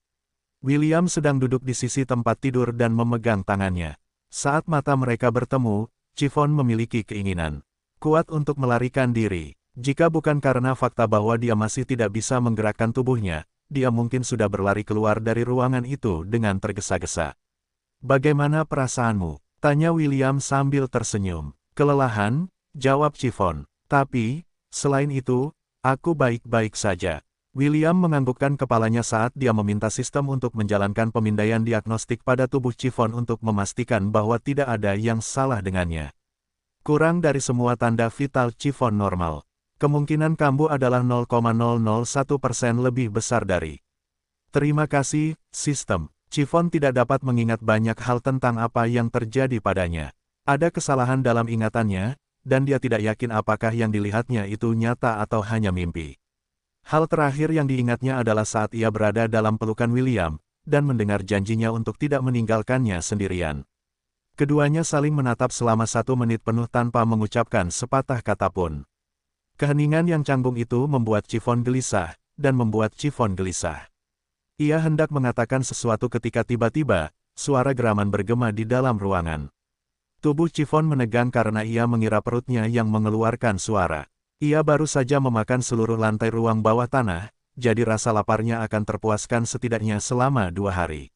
William sedang duduk di sisi tempat tidur dan memegang tangannya. Saat mata mereka bertemu, Chiffon memiliki keinginan kuat untuk melarikan diri. Jika bukan karena fakta bahwa dia masih tidak bisa menggerakkan tubuhnya, dia mungkin sudah berlari keluar dari ruangan itu dengan tergesa-gesa. Bagaimana perasaanmu? Tanya William sambil tersenyum. Kelelahan, jawab Chiffon. Tapi, selain itu, aku baik-baik saja. William menganggukkan kepalanya saat dia meminta sistem untuk menjalankan pemindaian diagnostik pada tubuh Chiffon untuk memastikan bahwa tidak ada yang salah dengannya. Kurang dari semua tanda vital Chiffon normal. Kemungkinan kambuh adalah 0,001% lebih besar dari. Terima kasih, sistem. Chiffon tidak dapat mengingat banyak hal tentang apa yang terjadi padanya. Ada kesalahan dalam ingatannya, dan dia tidak yakin apakah yang dilihatnya itu nyata atau hanya mimpi. Hal terakhir yang diingatnya adalah saat ia berada dalam pelukan William, dan mendengar janjinya untuk tidak meninggalkannya sendirian. Keduanya saling menatap selama 1 menit penuh tanpa mengucapkan sepatah kata pun. Keheningan yang canggung itu membuat Chiffon gelisah, dan membuat Chiffon gelisah. Ia hendak mengatakan sesuatu ketika tiba-tiba, suara geraman bergema di dalam ruangan. Tubuh Chiffon menegang karena ia mengira perutnya yang mengeluarkan suara. Ia baru saja memakan seluruh lantai ruang bawah tanah, jadi rasa laparnya akan terpuaskan setidaknya selama 2 hari.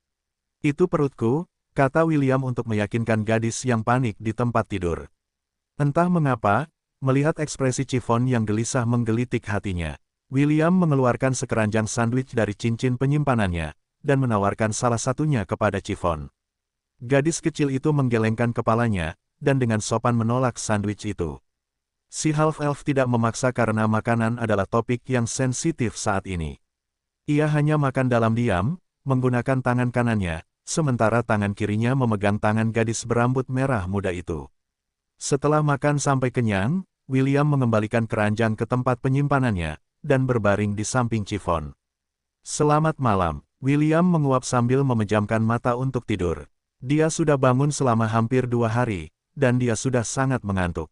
Itu perutku, kata William untuk meyakinkan gadis yang panik di tempat tidur. Entah mengapa, melihat ekspresi Chiffon yang gelisah menggelitik hatinya. William mengeluarkan sekeranjang sandwich dari cincin penyimpanannya, dan menawarkan salah satunya kepada Chiffon. Gadis kecil itu menggelengkan kepalanya, dan dengan sopan menolak sandwich itu. Si half-elf tidak memaksa karena makanan adalah topik yang sensitif saat ini. Ia hanya makan dalam diam, menggunakan tangan kanannya, sementara tangan kirinya memegang tangan gadis berambut merah muda itu. Setelah makan sampai kenyang, William mengembalikan keranjang ke tempat penyimpanannya, dan berbaring di samping Chiffon. Selamat malam, William menguap sambil memejamkan mata untuk tidur. Dia sudah bangun selama hampir 2 hari, dan dia sudah sangat mengantuk.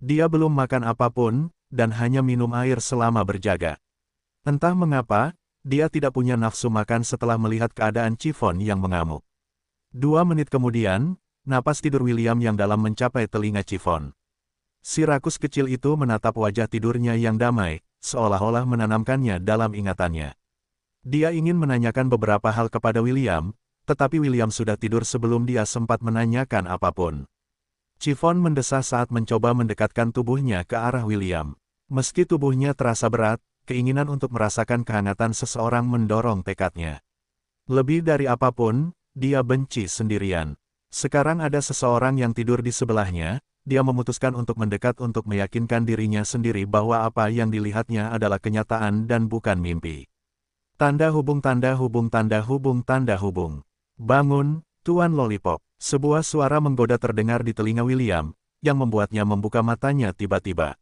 Dia belum makan apapun, dan hanya minum air selama berjaga. Entah mengapa, dia tidak punya nafsu makan setelah melihat keadaan Chiffon yang mengamuk. 2 menit kemudian, napas tidur William yang dalam mencapai telinga Chiffon. Si rakus kecil itu menatap wajah tidurnya yang damai, seolah-olah menanamkannya dalam ingatannya. Dia ingin menanyakan beberapa hal kepada William, tetapi William sudah tidur sebelum dia sempat menanyakan apapun. Chiffon mendesah saat mencoba mendekatkan tubuhnya ke arah William. Meski tubuhnya terasa berat, keinginan untuk merasakan kehangatan seseorang mendorong tekadnya. Lebih dari apapun, dia benci sendirian. Sekarang ada seseorang yang tidur di sebelahnya, dia memutuskan untuk mendekat untuk meyakinkan dirinya sendiri bahwa apa yang dilihatnya adalah kenyataan dan bukan mimpi. Tanda hubung tanda hubung tanda hubung tanda hubung. Bangun, Tuan Lollipop. Sebuah suara menggoda terdengar di telinga William, yang membuatnya membuka matanya tiba-tiba.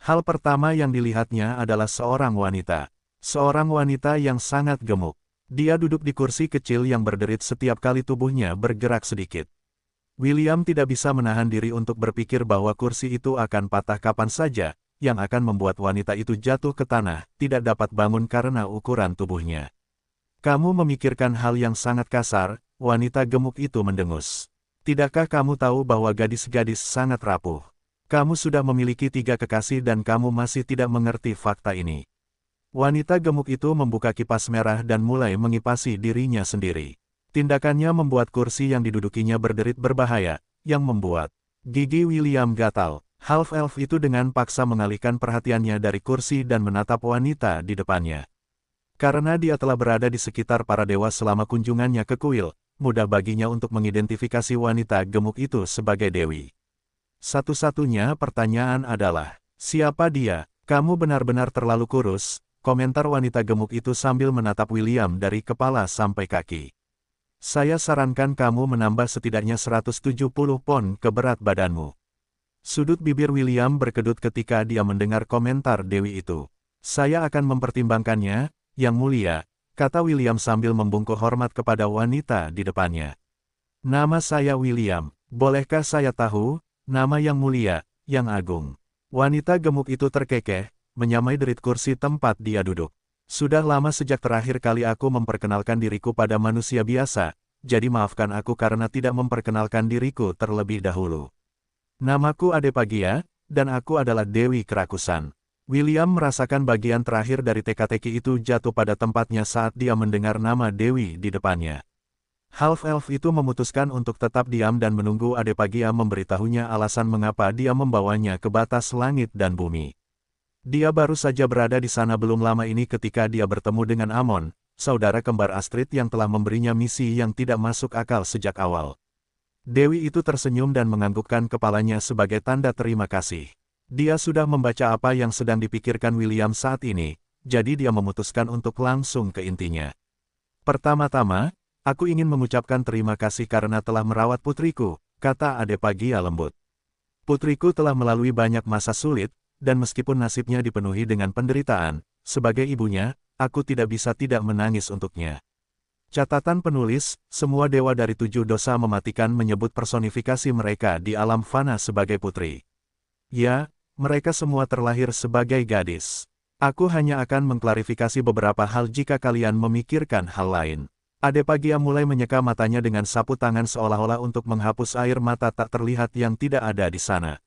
Hal pertama yang dilihatnya adalah seorang wanita. Seorang wanita yang sangat gemuk. Dia duduk di kursi kecil yang berderit setiap kali tubuhnya bergerak sedikit. William tidak bisa menahan diri untuk berpikir bahwa kursi itu akan patah kapan saja, yang akan membuat wanita itu jatuh ke tanah, tidak dapat bangun karena ukuran tubuhnya. Kamu memikirkan hal yang sangat kasar, wanita gemuk itu mendengus. Tidakkah kamu tahu bahwa gadis-gadis sangat rapuh? Kamu sudah memiliki 3 kekasih dan kamu masih tidak mengerti fakta ini. Wanita gemuk itu membuka kipas merah dan mulai mengipasi dirinya sendiri. Tindakannya membuat kursi yang didudukinya berderit berbahaya, yang membuat gigi William gatal. Half-elf itu dengan paksa mengalihkan perhatiannya dari kursi dan menatap wanita di depannya. Karena dia telah berada di sekitar para dewa selama kunjungannya ke kuil, mudah baginya untuk mengidentifikasi wanita gemuk itu sebagai dewi. Satu-satunya pertanyaan adalah, siapa dia? Kamu benar-benar terlalu kurus, komentar wanita gemuk itu sambil menatap William dari kepala sampai kaki. Saya sarankan kamu menambah setidaknya 170 pon ke berat badanmu. Sudut bibir William berkedut ketika dia mendengar komentar Dewi itu. Saya akan mempertimbangkannya, Yang Mulia, kata William sambil membungkuk hormat kepada wanita di depannya. Nama saya William, bolehkah saya tahu, nama Yang Mulia, Yang Agung. Wanita gemuk itu terkekeh, menyamai derit kursi tempat dia duduk. Sudah lama sejak terakhir kali aku memperkenalkan diriku pada manusia biasa, jadi maafkan aku karena tidak memperkenalkan diriku terlebih dahulu. Namaku Adepagia, dan aku adalah Dewi Kerakusan. William merasakan bagian terakhir dari teka-teki itu jatuh pada tempatnya saat dia mendengar nama Dewi di depannya. Half-elf itu memutuskan untuk tetap diam dan menunggu Adepagia memberitahunya alasan mengapa dia membawanya ke batas langit dan bumi. Dia baru saja berada di sana belum lama ini ketika dia bertemu dengan Amon, saudara kembar Astrid yang telah memberinya misi yang tidak masuk akal sejak awal. Dewi itu tersenyum dan menganggukkan kepalanya sebagai tanda terima kasih. Dia sudah membaca apa yang sedang dipikirkan William saat ini, jadi dia memutuskan untuk langsung ke intinya. Pertama-tama, aku ingin mengucapkan terima kasih karena telah merawat putriku, kata Adepagia lembut. Putriku telah melalui banyak masa sulit, dan meskipun nasibnya dipenuhi dengan penderitaan, sebagai ibunya, aku tidak bisa tidak menangis untuknya. Catatan penulis, semua dewa dari 7 dosa mematikan menyebut personifikasi mereka di alam fana sebagai putri. Ya, mereka semua terlahir sebagai gadis. Aku hanya akan mengklarifikasi beberapa hal jika kalian memikirkan hal lain. Adepagia mulai menyeka matanya dengan sapu tangan seolah-olah untuk menghapus air mata tak terlihat yang tidak ada di sana.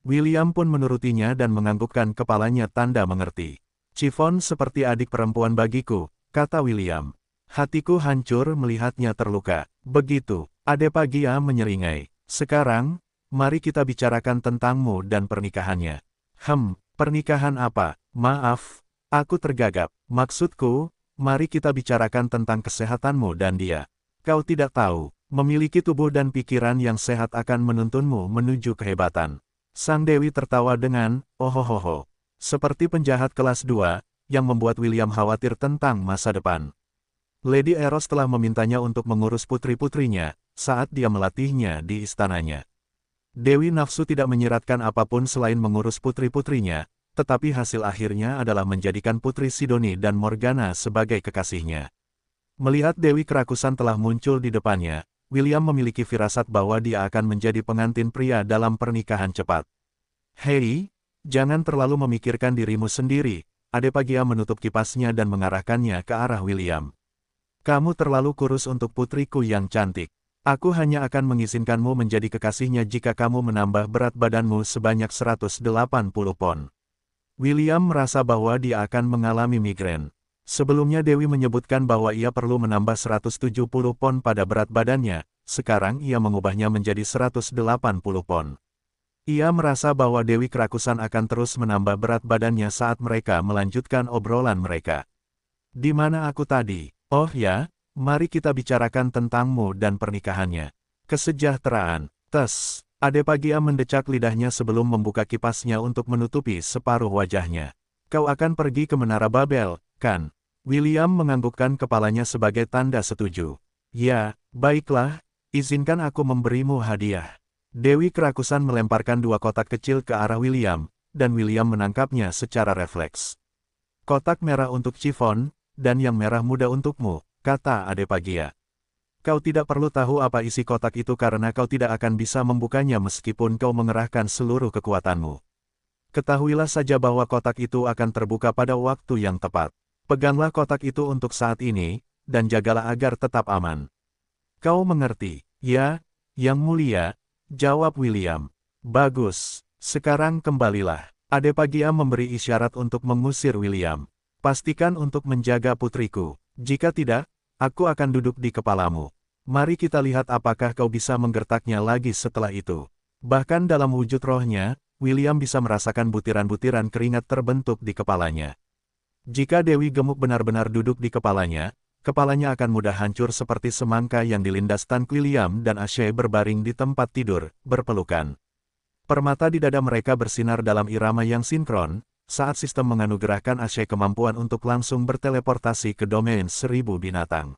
William pun menurutinya dan menganggukkan kepalanya tanda mengerti. Chiffon seperti adik perempuan bagiku, kata William. Hatiku hancur melihatnya terluka. Begitu, Adepagia menyeringai. Sekarang, mari kita bicarakan tentangmu dan pernikahannya. Pernikahan apa? Maaf, aku tergagap. Maksudku, mari kita bicarakan tentang kesehatanmu dan dia. Kau tidak tahu, memiliki tubuh dan pikiran yang sehat akan menuntunmu menuju kehebatan. Sang Dewi tertawa dengan, ohohoho. Seperti penjahat kelas 2, yang membuat William khawatir tentang masa depan. Lady Eros telah memintanya untuk mengurus putri-putrinya, saat dia melatihnya di istananya. Dewi Nafsu tidak menyiratkan apapun selain mengurus putri-putrinya, tetapi hasil akhirnya adalah menjadikan Putri Sidoni dan Morgana sebagai kekasihnya. Melihat Dewi Kerakusan telah muncul di depannya, William memiliki firasat bahwa dia akan menjadi pengantin pria dalam pernikahan cepat. Hei, jangan terlalu memikirkan dirimu sendiri, Adepagia menutup kipasnya dan mengarahkannya ke arah William. Kamu terlalu kurus untuk putriku yang cantik. Aku hanya akan mengizinkanmu menjadi kekasihnya jika kamu menambah berat badanmu sebanyak 180 pon. William merasa bahwa dia akan mengalami migrain. Sebelumnya Dewi menyebutkan bahwa ia perlu menambah 170 pon pada berat badannya, sekarang ia mengubahnya menjadi 180 pon. Ia merasa bahwa Dewi Kerakusan akan terus menambah berat badannya saat mereka melanjutkan obrolan mereka. Di mana aku tadi? Oh ya, mari kita bicarakan tentangmu dan pernikahannya. Kesejahteraan. Tes. Adepagia mendecak lidahnya sebelum membuka kipasnya untuk menutupi separuh wajahnya. Kau akan pergi ke Menara Babel, kan? William menganggukkan kepalanya sebagai tanda setuju. Ya, baiklah, izinkan aku memberimu hadiah. Dewi kerakusan melemparkan dua kotak kecil ke arah William, dan William menangkapnya secara refleks. Kotak merah untuk Chiffon, dan yang merah muda untukmu, kata Adepagia. Kau tidak perlu tahu apa isi kotak itu karena kau tidak akan bisa membukanya meskipun kau mengerahkan seluruh kekuatanmu. Ketahuilah saja bahwa kotak itu akan terbuka pada waktu yang tepat. Peganglah kotak itu untuk saat ini, dan jagalah agar tetap aman. Kau mengerti, ya, Yang Mulia, jawab William. Bagus, sekarang kembalilah. Adepagia memberi isyarat untuk mengusir William. Pastikan untuk menjaga putriku. Jika tidak, aku akan duduk di kepalamu. Mari kita lihat apakah kau bisa menggertaknya lagi setelah itu. Bahkan dalam wujud rohnya, William bisa merasakan butiran-butiran keringat terbentuk di kepalanya. Jika Dewi Gemuk benar-benar duduk di kepalanya akan mudah hancur seperti semangka yang dilindas. Tan William dan Ashe berbaring di tempat tidur, berpelukan. Permata di dada mereka bersinar dalam irama yang sinkron, saat sistem menganugerahkan Ashe kemampuan untuk langsung berteleportasi ke domain 1000 binatang.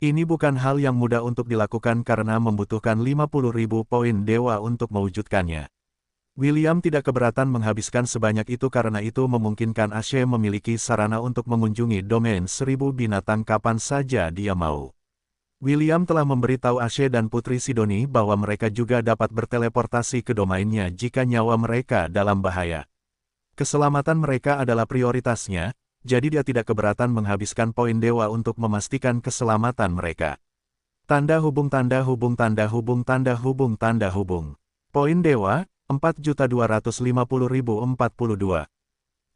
Ini bukan hal yang mudah untuk dilakukan karena membutuhkan 50.000 poin dewa untuk mewujudkannya. William tidak keberatan menghabiskan sebanyak itu karena itu memungkinkan Ashe memiliki sarana untuk mengunjungi domain 1000 binatang kapan saja dia mau. William telah memberitahu Ashe dan Putri Sidoni bahwa mereka juga dapat berteleportasi ke domainnya jika nyawa mereka dalam bahaya. Keselamatan mereka adalah prioritasnya, jadi dia tidak keberatan menghabiskan poin dewa untuk memastikan keselamatan mereka. Tanda hubung tanda hubung tanda hubung tanda hubung tanda hubung. Poin dewa, 4.250.042.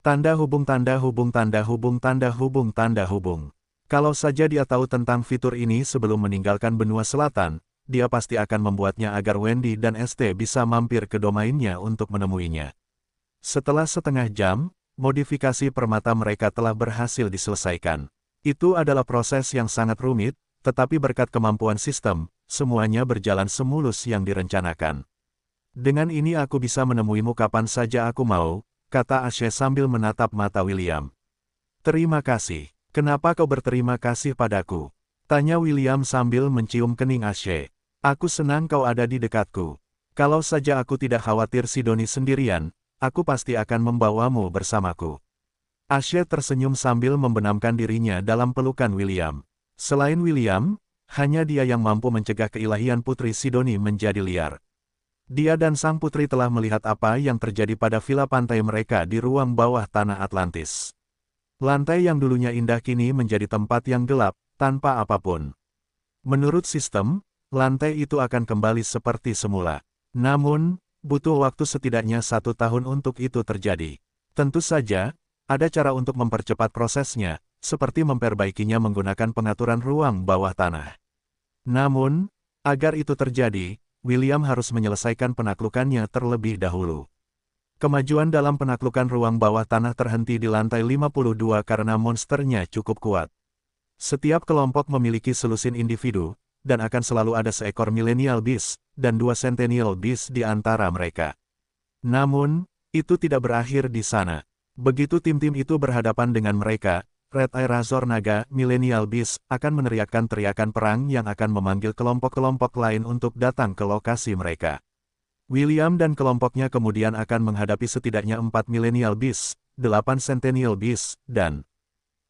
Tanda hubung tanda hubung tanda hubung tanda hubung tanda hubung. Kalau saja dia tahu tentang fitur ini sebelum meninggalkan benua selatan, dia pasti akan membuatnya agar Wendy dan ST bisa mampir ke domainnya untuk menemuinya. Setelah setengah jam, modifikasi permata mereka telah berhasil diselesaikan. Itu adalah proses yang sangat rumit, tetapi berkat kemampuan sistem, semuanya berjalan semulus yang direncanakan. Dengan ini aku bisa menemuimu kapan saja aku mau, kata Ashe sambil menatap mata William. Terima kasih. Kenapa kau berterima kasih padaku? Tanya William sambil mencium kening Ashe. Aku senang kau ada di dekatku. Kalau saja aku tidak khawatir Sidoni sendirian, aku pasti akan membawamu bersamaku. Ashe tersenyum sambil membenamkan dirinya dalam pelukan William. Selain William, hanya dia yang mampu mencegah keilahian Putri Sidoni menjadi liar. Dia dan sang putri telah melihat apa yang terjadi pada villa pantai mereka di ruang bawah tanah Atlantis. Lantai yang dulunya indah kini menjadi tempat yang gelap, tanpa apapun. Menurut sistem, lantai itu akan kembali seperti semula. Namun, butuh waktu setidaknya 1 tahun untuk itu terjadi. Tentu saja, ada cara untuk mempercepat prosesnya, seperti memperbaikinya menggunakan pengaturan ruang bawah tanah. Namun, agar itu terjadi, William harus menyelesaikan penaklukannya terlebih dahulu. Kemajuan dalam penaklukan ruang bawah tanah terhenti di lantai 52 karena monsternya cukup kuat. Setiap kelompok memiliki selusin individu, dan akan selalu ada seekor Millennial Beast, dan 2 Centennial Beast di antara mereka. Namun, itu tidak berakhir di sana. Begitu tim-tim itu berhadapan dengan mereka, Red Eye Razor Naga, Millennial Beast, akan meneriakkan teriakan perang yang akan memanggil kelompok-kelompok lain untuk datang ke lokasi mereka. William dan kelompoknya kemudian akan menghadapi setidaknya 4 Millennial Beast, 8 Centennial Beast, dan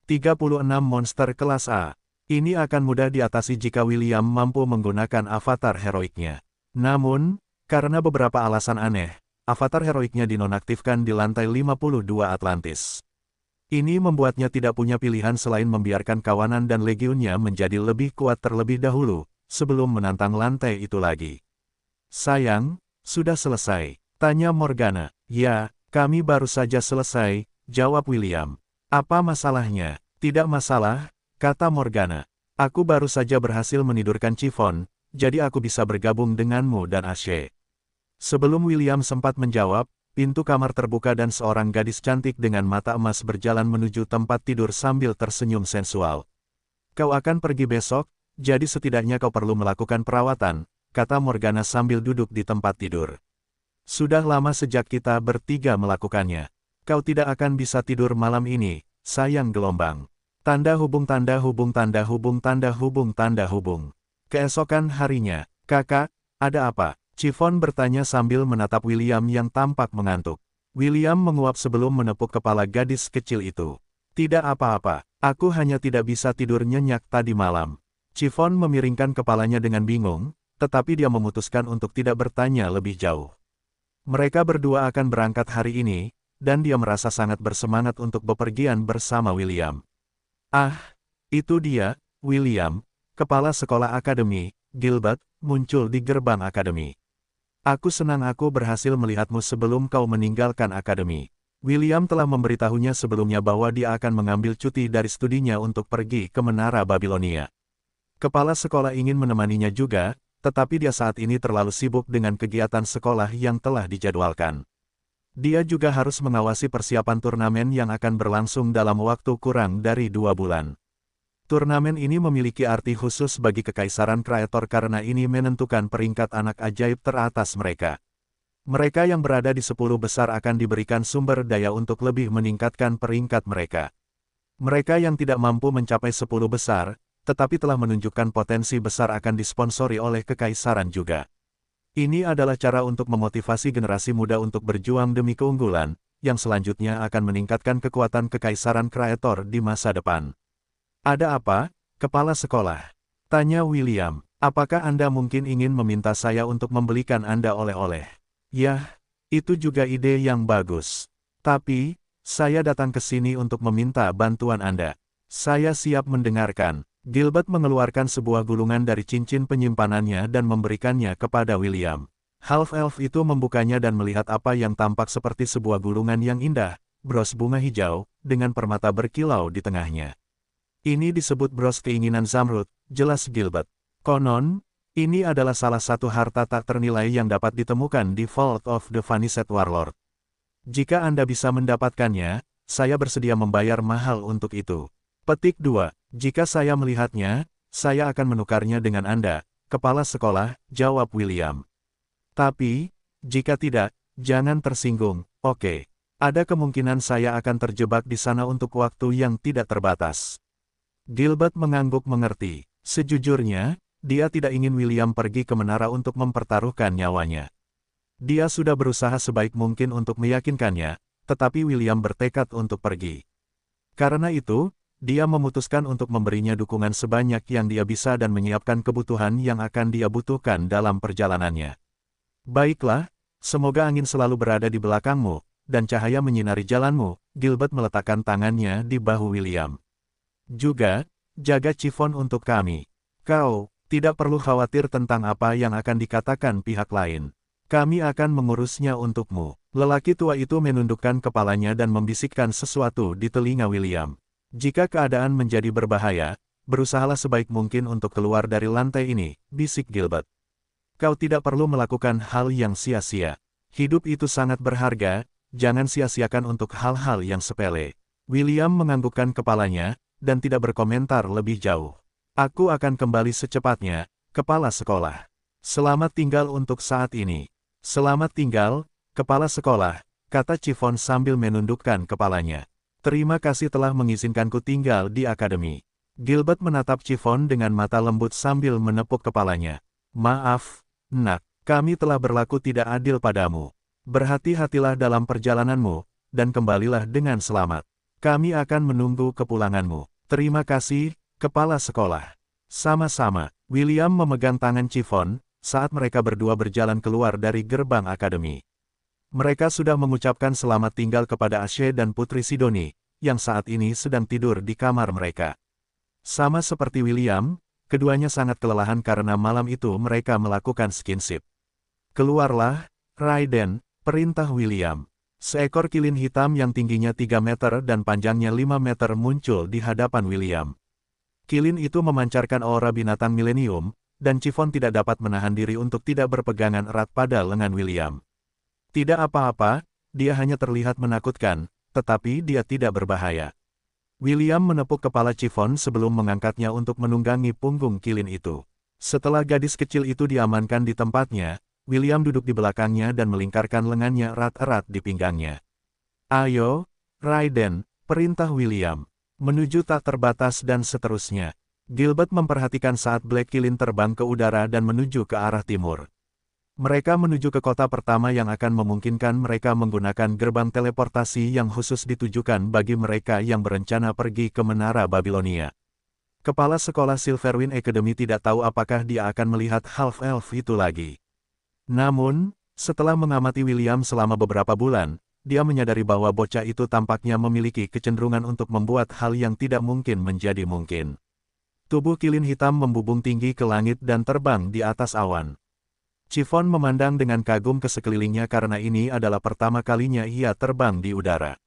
36 monster kelas A. Ini akan mudah diatasi jika William mampu menggunakan avatar heroiknya. Namun, karena beberapa alasan aneh, avatar heroiknya dinonaktifkan di lantai 52 Atlantis. Ini membuatnya tidak punya pilihan selain membiarkan kawanan dan legionnya menjadi lebih kuat terlebih dahulu, sebelum menantang lantai itu lagi. Sayang, sudah selesai, tanya Morgana. Ya, kami baru saja selesai, jawab William. Apa masalahnya? Tidak masalah, kata Morgana. Aku baru saja berhasil menidurkan Chiffon, jadi aku bisa bergabung denganmu dan Ashe. Sebelum William sempat menjawab, pintu kamar terbuka dan seorang gadis cantik dengan mata emas berjalan menuju tempat tidur sambil tersenyum sensual. Kau akan pergi besok, jadi setidaknya kau perlu melakukan perawatan, kata Morgana sambil duduk di tempat tidur. Sudah lama sejak kita bertiga melakukannya. Kau tidak akan bisa tidur malam ini, sayang gelombang. Tanda hubung tanda hubung tanda hubung tanda hubung tanda hubung. Keesokan harinya, kakak, ada apa? Chiffon bertanya sambil menatap William yang tampak mengantuk. William menguap sebelum menepuk kepala gadis kecil itu. Tidak apa-apa, aku hanya tidak bisa tidur nyenyak tadi malam. Chiffon memiringkan kepalanya dengan bingung, tetapi dia memutuskan untuk tidak bertanya lebih jauh. Mereka berdua akan berangkat hari ini, dan dia merasa sangat bersemangat untuk bepergian bersama William. Ah, itu dia, William, kepala sekolah akademi, Gilbert, muncul di gerbang akademi. Aku senang aku berhasil melihatmu sebelum kau meninggalkan akademi. William telah memberitahunya sebelumnya bahwa dia akan mengambil cuti dari studinya untuk pergi ke Menara Babilonia. Kepala sekolah ingin menemaninya juga, tetapi dia saat ini terlalu sibuk dengan kegiatan sekolah yang telah dijadwalkan. Dia juga harus mengawasi persiapan turnamen yang akan berlangsung dalam waktu kurang dari 2 bulan. Turnamen ini memiliki arti khusus bagi Kekaisaran Kreator karena ini menentukan peringkat anak ajaib teratas mereka. Mereka yang berada di 10 besar akan diberikan sumber daya untuk lebih meningkatkan peringkat mereka. Mereka yang tidak mampu mencapai 10 besar, tetapi telah menunjukkan potensi besar akan disponsori oleh Kekaisaran juga. Ini adalah cara untuk memotivasi generasi muda untuk berjuang demi keunggulan, yang selanjutnya akan meningkatkan kekuatan Kekaisaran Kreator di masa depan. Ada apa, kepala sekolah? Tanya William. Apakah Anda mungkin ingin meminta saya untuk membelikan Anda oleh-oleh? Yah, itu juga ide yang bagus. Tapi, saya datang ke sini untuk meminta bantuan Anda. Saya siap mendengarkan. Gilbert mengeluarkan sebuah gulungan dari cincin penyimpanannya dan memberikannya kepada William. Half-elf itu membukanya dan melihat apa yang tampak seperti sebuah gulungan yang indah, bros bunga hijau, dengan permata berkilau di tengahnya. Ini disebut bros keinginan Zamrud, jelas Gilbert. Konon, ini adalah salah satu harta tak ternilai yang dapat ditemukan di Vault of the Vanished Warlord. Jika Anda bisa mendapatkannya, saya bersedia membayar mahal untuk itu. Petik 2. Jika saya melihatnya, saya akan menukarnya dengan Anda, kepala sekolah, jawab William. Tapi, jika tidak, jangan tersinggung, oke. Ada kemungkinan saya akan terjebak di sana untuk waktu yang tidak terbatas. Gilbert mengangguk mengerti. Sejujurnya, dia tidak ingin William pergi ke menara untuk mempertaruhkan nyawanya. Dia sudah berusaha sebaik mungkin untuk meyakinkannya, tetapi William bertekad untuk pergi. Karena itu, dia memutuskan untuk memberinya dukungan sebanyak yang dia bisa dan menyiapkan kebutuhan yang akan dia butuhkan dalam perjalanannya. Baiklah, semoga angin selalu berada di belakangmu, dan cahaya menyinari jalanmu. Gilbert meletakkan tangannya di bahu William. Juga, jaga Chiffon untuk kami. Kau, tidak perlu khawatir tentang apa yang akan dikatakan pihak lain. Kami akan mengurusnya untukmu. Lelaki tua itu menundukkan kepalanya dan membisikkan sesuatu di telinga William. Jika keadaan menjadi berbahaya, berusahalah sebaik mungkin untuk keluar dari lantai ini, bisik Gilbert. Kau tidak perlu melakukan hal yang sia-sia. Hidup itu sangat berharga, jangan sia-siakan untuk hal-hal yang sepele. William menganggukkan kepalanya, dan tidak berkomentar lebih jauh. Aku akan kembali secepatnya, kepala sekolah. Selamat tinggal untuk saat ini. Selamat tinggal, kepala sekolah, kata Chiffon sambil menundukkan kepalanya. Terima kasih telah mengizinkanku tinggal di akademi. Gilbert menatap Chiffon dengan mata lembut sambil menepuk kepalanya. Maaf, nak, kami telah berlaku tidak adil padamu. Berhati-hatilah dalam perjalananmu, dan kembalilah dengan selamat. Kami akan menunggu kepulanganmu. Terima kasih, kepala sekolah. Sama-sama, William memegang tangan Chiffon, saat mereka berdua berjalan keluar dari gerbang akademi. Mereka sudah mengucapkan selamat tinggal kepada Ashe dan Putri Sidoni, yang saat ini sedang tidur di kamar mereka. Sama seperti William, keduanya sangat kelelahan karena malam itu mereka melakukan skinship. Keluarlah, Raiden, perintah William. Seekor kilin hitam yang tingginya 3 meter dan panjangnya 5 meter muncul di hadapan William. Kilin itu memancarkan aura binatang milenium, dan Chiffon tidak dapat menahan diri untuk tidak berpegangan erat pada lengan William. Tidak apa-apa, dia hanya terlihat menakutkan, tetapi dia tidak berbahaya. William menepuk kepala Chiffon sebelum mengangkatnya untuk menunggangi punggung kilin itu. Setelah gadis kecil itu diamankan di tempatnya, William duduk di belakangnya dan melingkarkan lengannya erat-erat di pinggangnya. Ayo, Raiden, perintah William. menuju tak terbatas dan seterusnya. Gilbert memperhatikan saat Black Kilin terbang ke udara dan menuju ke arah timur. Mereka menuju ke kota pertama yang akan memungkinkan mereka menggunakan gerbang teleportasi yang khusus ditujukan bagi mereka yang berencana pergi ke Menara Babilonia. Kepala sekolah Silverwind Academy tidak tahu apakah dia akan melihat half-elf itu lagi. Namun, setelah mengamati William selama beberapa bulan, dia menyadari bahwa bocah itu tampaknya memiliki kecenderungan untuk membuat hal yang tidak mungkin menjadi mungkin. Tubuh Kilin hitam membubung tinggi ke langit dan terbang di atas awan. Chiffon memandang dengan kagum ke sekelilingnya karena ini adalah pertama kalinya ia terbang di udara.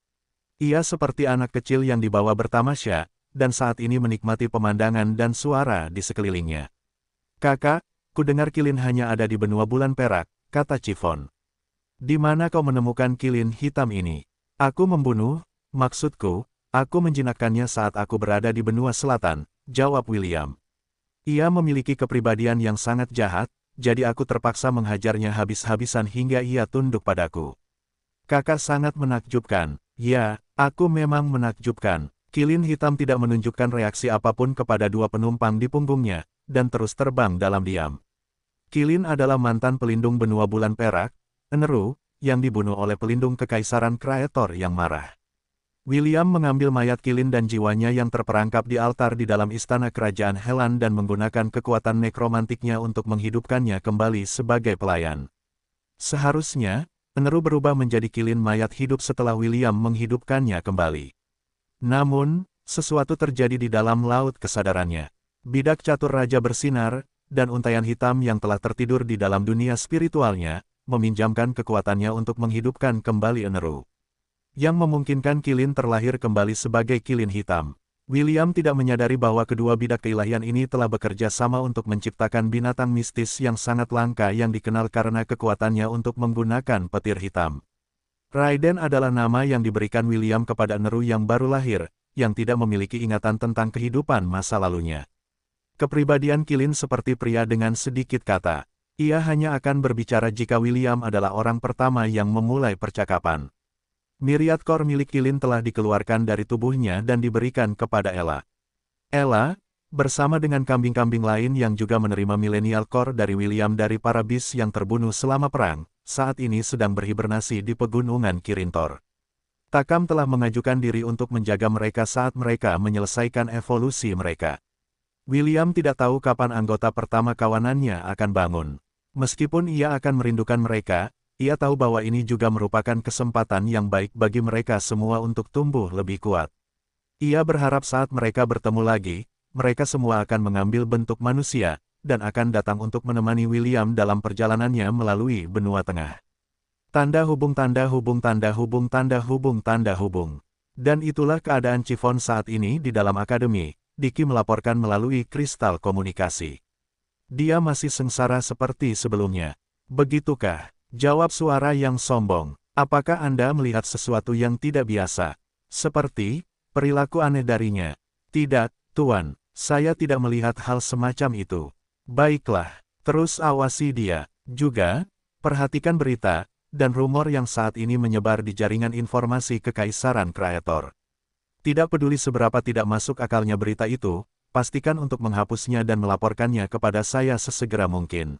Ia seperti anak kecil yang dibawa bertamasya, dan saat ini menikmati pemandangan dan suara di sekelilingnya. "Kakak, ku dengar Kilin hanya ada di benua bulan perak," kata Chiffon. "Di mana kau menemukan Kilin hitam ini?" "Aku membunuh, maksudku, aku menjinakkannya saat aku berada di benua selatan," jawab William. "Ia memiliki kepribadian yang sangat jahat, jadi aku terpaksa menghajarnya habis-habisan hingga ia tunduk padaku." "Kakak sangat menakjubkan." "Ya, aku memang menakjubkan." Kilin hitam tidak menunjukkan reaksi apapun kepada dua penumpang di punggungnya, dan terus terbang dalam diam. Kilin adalah mantan pelindung benua bulan perak, Eneru, yang dibunuh oleh pelindung kekaisaran Kraetor yang marah. William mengambil mayat Kilin dan jiwanya yang terperangkap di altar di dalam istana kerajaan Helan dan menggunakan kekuatan nekromantiknya untuk menghidupkannya kembali sebagai pelayan. Seharusnya, Eneru berubah menjadi Kilin mayat hidup setelah William menghidupkannya kembali. Namun, sesuatu terjadi di dalam laut kesadarannya. Bidak catur raja bersinar, dan untayan hitam yang telah tertidur di dalam dunia spiritualnya, meminjamkan kekuatannya untuk menghidupkan kembali Eneru, yang memungkinkan Kilin terlahir kembali sebagai Kilin hitam. William tidak menyadari bahwa kedua bidak keilahian ini telah bekerja sama untuk menciptakan binatang mistis yang sangat langka yang dikenal karena kekuatannya untuk menggunakan petir hitam. Raiden adalah nama yang diberikan William kepada Eneru yang baru lahir, yang tidak memiliki ingatan tentang kehidupan masa lalunya. Kepribadian Kilin seperti pria dengan sedikit kata. Ia hanya akan berbicara jika William adalah orang pertama yang memulai percakapan. Myriad Core milik Kilin telah dikeluarkan dari tubuhnya dan diberikan kepada Ella. Ella, bersama dengan kambing-kambing lain yang juga menerima Millennial Core dari William dari para bis yang terbunuh selama perang, saat ini sedang berhibernasi di pegunungan Kirintor. Takam telah mengajukan diri untuk menjaga mereka saat mereka menyelesaikan evolusi mereka. William tidak tahu kapan anggota pertama kawanannya akan bangun. Meskipun ia akan merindukan mereka, ia tahu bahwa ini juga merupakan kesempatan yang baik bagi mereka semua untuk tumbuh lebih kuat. Ia berharap saat mereka bertemu lagi, mereka semua akan mengambil bentuk manusia, dan akan datang untuk menemani William dalam perjalanannya melalui benua tengah. Tanda hubung tanda hubung tanda hubung tanda hubung tanda hubung. Dan itulah keadaan Chiffon saat ini di dalam akademi, Diki melaporkan melalui kristal komunikasi. Dia masih sengsara seperti sebelumnya. Begitukah? Jawab suara yang sombong. Apakah Anda melihat sesuatu yang tidak biasa? Seperti perilaku aneh darinya. Tidak, Tuan, saya tidak melihat hal semacam itu. Baiklah, terus awasi dia. Juga, perhatikan berita dan rumor yang saat ini menyebar di jaringan informasi Kekaisaran Kraetor. Tidak peduli seberapa tidak masuk akalnya berita itu, pastikan untuk menghapusnya dan melaporkannya kepada saya sesegera mungkin.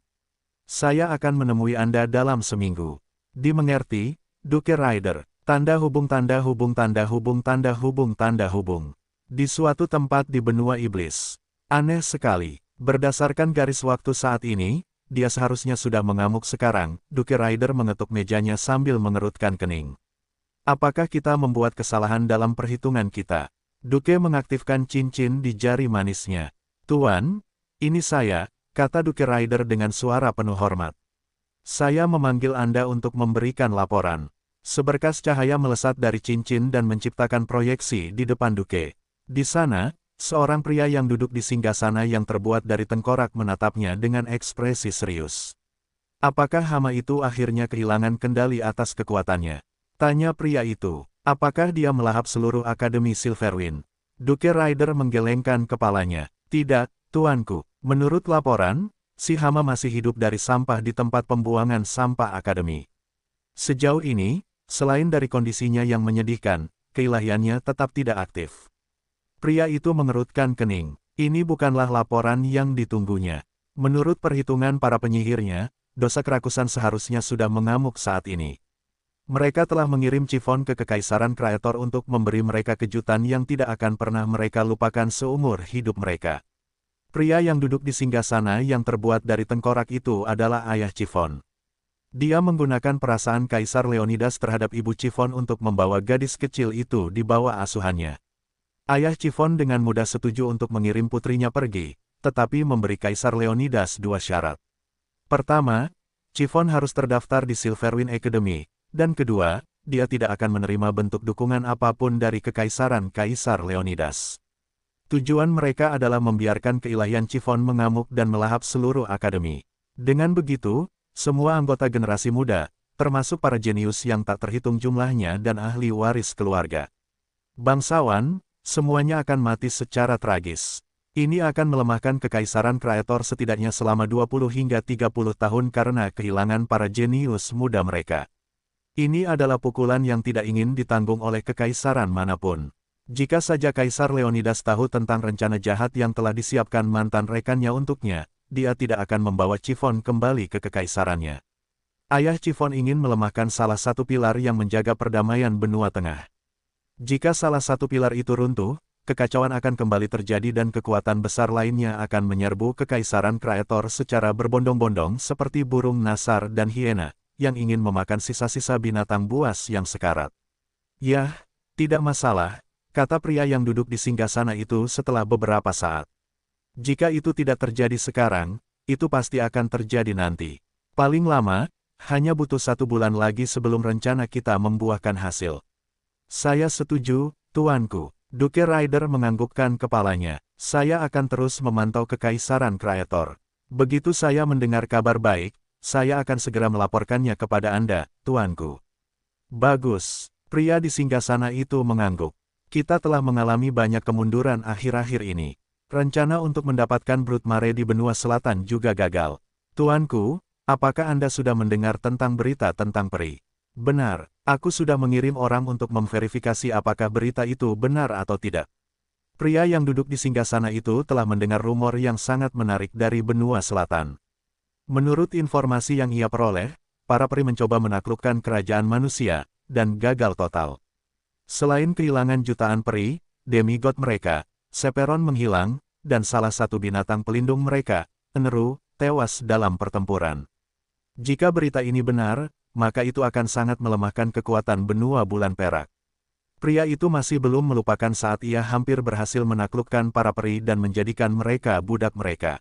Saya akan menemui Anda dalam seminggu. Dimengerti, Duke Rider. Tanda hubung tanda hubung tanda hubung tanda hubung tanda hubung. Di suatu tempat di benua iblis. Aneh sekali. Berdasarkan garis waktu saat ini, dia seharusnya sudah mengamuk sekarang. Duke Rider mengetuk mejanya sambil mengerutkan kening. Apakah kita membuat kesalahan dalam perhitungan kita? Duke mengaktifkan cincin di jari manisnya. Tuan, ini saya, kata Duke Rider dengan suara penuh hormat. Saya memanggil Anda untuk memberikan laporan. Seberkas cahaya melesat dari cincin dan menciptakan proyeksi di depan Duke. Di sana, seorang pria yang duduk di singgasana yang terbuat dari tengkorak menatapnya dengan ekspresi serius. Apakah hama itu akhirnya kehilangan kendali atas kekuatannya? Tanya pria itu. Apakah dia melahap seluruh Akademi Silverwind? Duke Rider menggelengkan kepalanya. Tidak, tuanku. Menurut laporan, si hama masih hidup dari sampah di tempat pembuangan sampah Akademi. Sejauh ini, selain dari kondisinya yang menyedihkan, keilahiannya tetap tidak aktif. Pria itu mengerutkan kening. Ini bukanlah laporan yang ditunggunya. Menurut perhitungan para penyihirnya, dosa kerakusan seharusnya sudah mengamuk saat ini. Mereka telah mengirim Chiffon ke Kekaisaran Kreator untuk memberi mereka kejutan yang tidak akan pernah mereka lupakan seumur hidup mereka. Pria yang duduk di singgasana yang terbuat dari tengkorak itu adalah ayah Chiffon. Dia menggunakan perasaan Kaisar Leonidas terhadap ibu Chiffon untuk membawa gadis kecil itu di bawah asuhannya. Ayah Chiffon dengan mudah setuju untuk mengirim putrinya pergi, tetapi memberi Kaisar Leonidas dua syarat. Pertama, Chiffon harus terdaftar di Silverwind Academy, dan kedua, dia tidak akan menerima bentuk dukungan apapun dari Kekaisaran Kaisar Leonidas. Tujuan mereka adalah membiarkan keilahian Chiffon mengamuk dan melahap seluruh akademi. Dengan begitu, semua anggota generasi muda, termasuk para jenius yang tak terhitung jumlahnya dan ahli waris keluarga bangsawan, semuanya akan mati secara tragis. Ini akan melemahkan Kekaisaran Kreator setidaknya selama 20 hingga 30 tahun karena kehilangan para jenius muda mereka. Ini adalah pukulan yang tidak ingin ditanggung oleh kekaisaran manapun. Jika saja Kaisar Leonidas tahu tentang rencana jahat yang telah disiapkan mantan rekannya untuknya, dia tidak akan membawa Chiffon kembali ke kekaisarannya. Ayah Chiffon ingin melemahkan salah satu pilar yang menjaga perdamaian benua tengah. Jika salah satu pilar itu runtuh, kekacauan akan kembali terjadi dan kekuatan besar lainnya akan menyerbu Kekaisaran Kreator secara berbondong-bondong seperti burung nasar dan hiena, yang ingin memakan sisa-sisa binatang buas yang sekarat. Yah, tidak masalah, kata pria yang duduk di singgasana itu setelah beberapa saat. Jika itu tidak terjadi sekarang, itu pasti akan terjadi nanti. Paling lama, hanya butuh 1 bulan lagi sebelum rencana kita membuahkan hasil. Saya setuju, tuanku. Duke Ryder menganggukkan kepalanya. Saya akan terus memantau Kekaisaran Kreator. Begitu saya mendengar kabar baik, saya akan segera melaporkannya kepada Anda, tuanku. Bagus. Pria di singgasana itu mengangguk. Kita telah mengalami banyak kemunduran akhir-akhir ini. Rencana untuk mendapatkan Broodmare di benua selatan juga gagal. Tuanku, apakah Anda sudah mendengar tentang berita tentang peri? Benar, aku sudah mengirim orang untuk memverifikasi apakah berita itu benar atau tidak. Pria yang duduk di singgasana itu telah mendengar rumor yang sangat menarik dari benua selatan. Menurut informasi yang ia peroleh, para peri mencoba menaklukkan kerajaan manusia, dan gagal total. Selain kehilangan jutaan peri, demigod mereka, Seperon menghilang, dan salah satu binatang pelindung mereka, Eneru, tewas dalam pertempuran. Jika berita ini benar, maka itu akan sangat melemahkan kekuatan benua bulan perak. Pria itu masih belum melupakan saat ia hampir berhasil menaklukkan para peri dan menjadikan mereka budak mereka.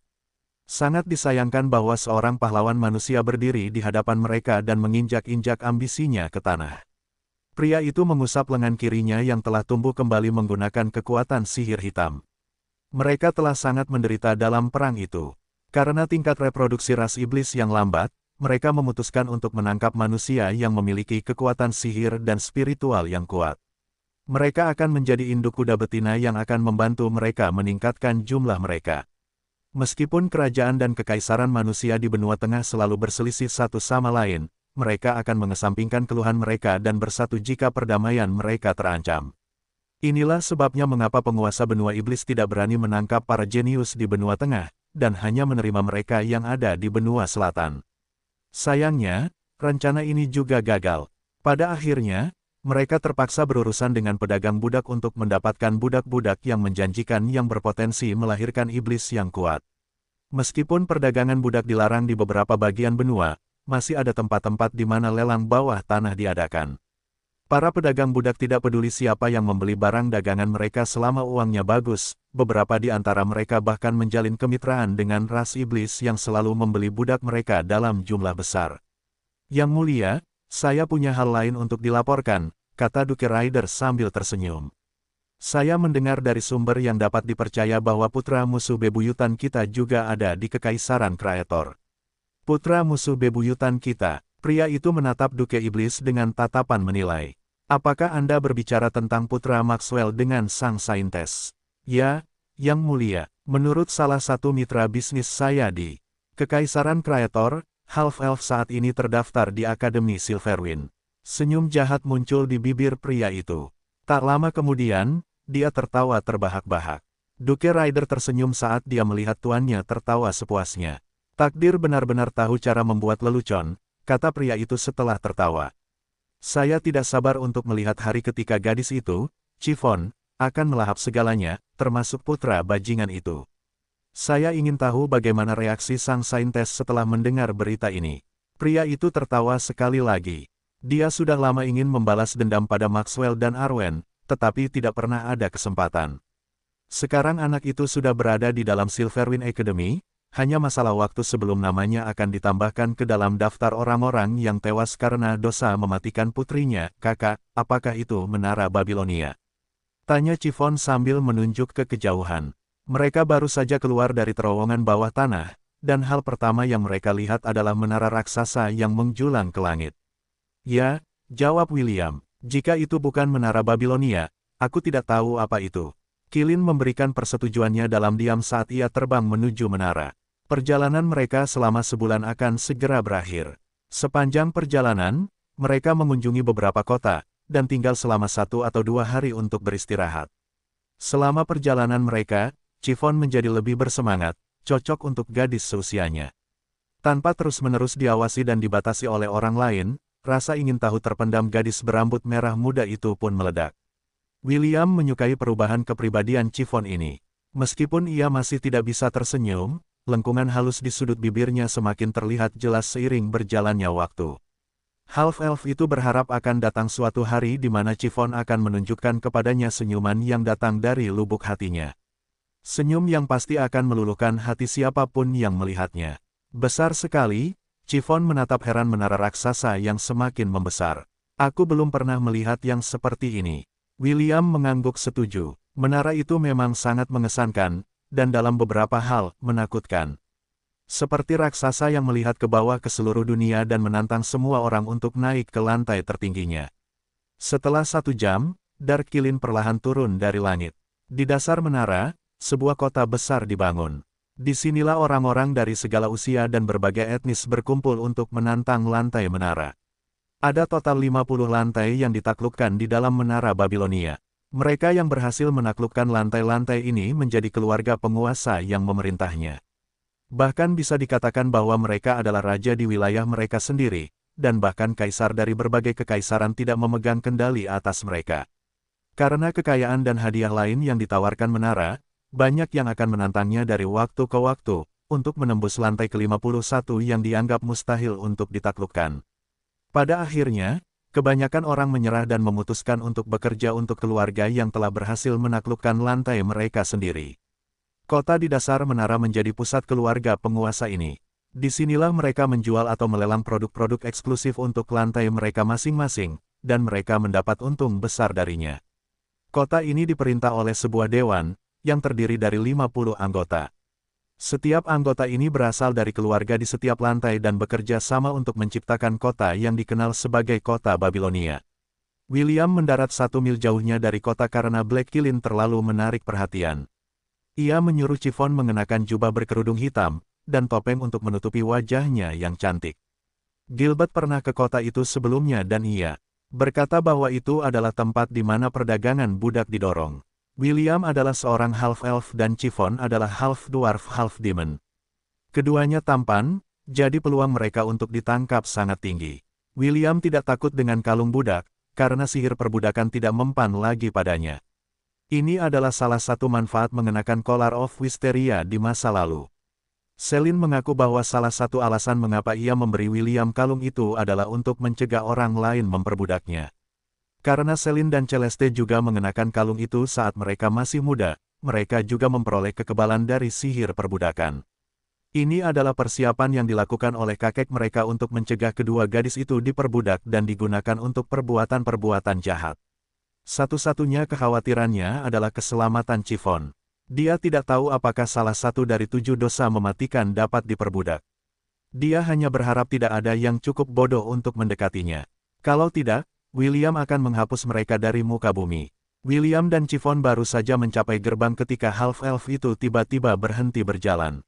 Sangat disayangkan bahwa seorang pahlawan manusia berdiri di hadapan mereka dan menginjak-injak ambisinya ke tanah. Pria itu mengusap lengan kirinya yang telah tumbuh kembali menggunakan kekuatan sihir hitam. Mereka telah sangat menderita dalam perang itu. Karena tingkat reproduksi ras iblis yang lambat, mereka memutuskan untuk menangkap manusia yang memiliki kekuatan sihir dan spiritual yang kuat. Mereka akan menjadi induk kuda betina yang akan membantu mereka meningkatkan jumlah mereka. Meskipun kerajaan dan kekaisaran manusia di benua tengah selalu berselisih satu sama lain, mereka akan mengesampingkan keluhan mereka dan bersatu jika perdamaian mereka terancam. Inilah sebabnya mengapa penguasa benua iblis tidak berani menangkap para jenius di benua tengah, dan hanya menerima mereka yang ada di benua selatan. Sayangnya, rencana ini juga gagal. Pada akhirnya, mereka terpaksa berurusan dengan pedagang budak untuk mendapatkan budak-budak yang menjanjikan yang berpotensi melahirkan iblis yang kuat. Meskipun perdagangan budak dilarang di beberapa bagian benua, masih ada tempat-tempat di mana lelang bawah tanah diadakan. Para pedagang budak tidak peduli siapa yang membeli barang dagangan mereka selama uangnya bagus, beberapa di antara mereka bahkan menjalin kemitraan dengan ras iblis yang selalu membeli budak mereka dalam jumlah besar. Yang mulia, saya punya hal lain untuk dilaporkan, kata Duke Ryder sambil tersenyum. Saya mendengar dari sumber yang dapat dipercaya bahwa putra musuh bebuyutan kita juga ada di Kekaisaran Kreator. Putra musuh bebuyutan kita. Pria itu menatap Duke Iblis dengan tatapan menilai. Apakah Anda berbicara tentang putra Maxwell dengan sang saintes? Ya, Yang Mulia. Menurut salah satu mitra bisnis saya di Kekaisaran Kreator, Half-Elf saat ini terdaftar di Akademi Silverwind. Senyum jahat muncul di bibir pria itu. Tak lama kemudian, dia tertawa terbahak-bahak. Duke Rider tersenyum saat dia melihat tuannya tertawa sepuasnya. Takdir benar-benar tahu cara membuat lelucon, kata pria itu setelah tertawa. Saya tidak sabar untuk melihat hari ketika gadis itu, Chiffon, akan melahap segalanya, termasuk putra bajingan itu. Saya ingin tahu bagaimana reaksi sang saintes setelah mendengar berita ini. Pria itu tertawa sekali lagi. Dia sudah lama ingin membalas dendam pada Maxwell dan Arwen, tetapi tidak pernah ada kesempatan. Sekarang anak itu sudah berada di dalam Silverwind Academy, hanya masalah waktu sebelum namanya akan ditambahkan ke dalam daftar orang-orang yang tewas karena dosa mematikan putrinya. Kakak, apakah itu menara Babilonia? Tanya Chiffon sambil menunjuk ke kejauhan. Mereka baru saja keluar dari terowongan bawah tanah, dan hal pertama yang mereka lihat adalah menara raksasa yang menjulang ke langit. Ya, jawab William, jika itu bukan menara Babilonia, aku tidak tahu apa itu. Qilin memberikan persetujuannya dalam diam saat ia terbang menuju menara. Perjalanan mereka selama sebulan akan segera berakhir. Sepanjang perjalanan, mereka mengunjungi beberapa kota, dan tinggal selama 1 atau 2 hari untuk beristirahat. Selama perjalanan mereka, Chiffon menjadi lebih bersemangat, cocok untuk gadis seusianya. Tanpa terus-menerus diawasi dan dibatasi oleh orang lain, rasa ingin tahu terpendam gadis berambut merah muda itu pun meledak. William menyukai perubahan kepribadian Chiffon ini. Meskipun ia masih tidak bisa tersenyum, lengkungan halus di sudut bibirnya semakin terlihat jelas seiring berjalannya waktu. Half-elf itu berharap akan datang suatu hari di mana Chiffon akan menunjukkan kepadanya senyuman yang datang dari lubuk hatinya. Senyum yang pasti akan meluluhkan hati siapapun yang melihatnya. Besar sekali, Chiffon menatap heran menara raksasa yang semakin membesar. Aku belum pernah melihat yang seperti ini. William mengangguk setuju. Menara itu memang sangat mengesankan, dan dalam beberapa hal, menakutkan. Seperti raksasa yang melihat ke bawah ke seluruh dunia dan menantang semua orang untuk naik ke lantai tertingginya. Setelah 1 jam, Dark Qilin perlahan turun dari langit. Di dasar menara, sebuah kota besar dibangun. Disinilah orang-orang dari segala usia dan berbagai etnis berkumpul untuk menantang lantai menara. Ada total 50 lantai yang ditaklukkan di dalam menara Babilonia. Mereka yang berhasil menaklukkan lantai-lantai ini menjadi keluarga penguasa yang memerintahnya. Bahkan bisa dikatakan bahwa mereka adalah raja di wilayah mereka sendiri, dan bahkan kaisar dari berbagai kekaisaran tidak memegang kendali atas mereka. Karena kekayaan dan hadiah lain yang ditawarkan menara, banyak yang akan menantangnya dari waktu ke waktu, untuk menembus lantai ke-51 yang dianggap mustahil untuk ditaklukkan. Pada akhirnya, kebanyakan orang menyerah dan memutuskan untuk bekerja untuk keluarga yang telah berhasil menaklukkan lantai mereka sendiri. Kota di dasar menara menjadi pusat keluarga penguasa ini. Disinilah mereka menjual atau melelang produk-produk eksklusif untuk lantai mereka masing-masing, dan mereka mendapat untung besar darinya. Kota ini diperintah oleh sebuah dewan, yang terdiri dari 50 anggota. Setiap anggota ini berasal dari keluarga di setiap lantai dan bekerja sama untuk menciptakan kota yang dikenal sebagai kota Babilonia. William mendarat 1 mil jauhnya dari kota karena Black Qilin terlalu menarik perhatian. Ia menyuruh Chiffon mengenakan jubah berkerudung hitam, dan topeng untuk menutupi wajahnya yang cantik. Gilbert pernah ke kota itu sebelumnya dan ia berkata bahwa itu adalah tempat di mana perdagangan budak didorong. William adalah seorang half-elf dan Chiffon adalah half-dwarf half-demon. Keduanya tampan, jadi peluang mereka untuk ditangkap sangat tinggi. William tidak takut dengan kalung budak, karena sihir perbudakan tidak mempan lagi padanya. Ini adalah salah satu manfaat mengenakan Collar of Wisteria di masa lalu. Celine mengaku bahwa salah satu alasan mengapa ia memberi William kalung itu adalah untuk mencegah orang lain memperbudaknya. Karena Celine dan Celeste juga mengenakan kalung itu saat mereka masih muda, mereka juga memperoleh kekebalan dari sihir perbudakan. Ini adalah persiapan yang dilakukan oleh kakek mereka untuk mencegah kedua gadis itu diperbudak dan digunakan untuk perbuatan-perbuatan jahat. Satu-satunya kekhawatirannya adalah keselamatan Chiffon. Dia tidak tahu apakah salah satu dari 7 dosa mematikan dapat diperbudak. Dia hanya berharap tidak ada yang cukup bodoh untuk mendekatinya. Kalau tidak, William akan menghapus mereka dari muka bumi. William dan Chiffon baru saja mencapai gerbang ketika half-elf itu tiba-tiba berhenti berjalan.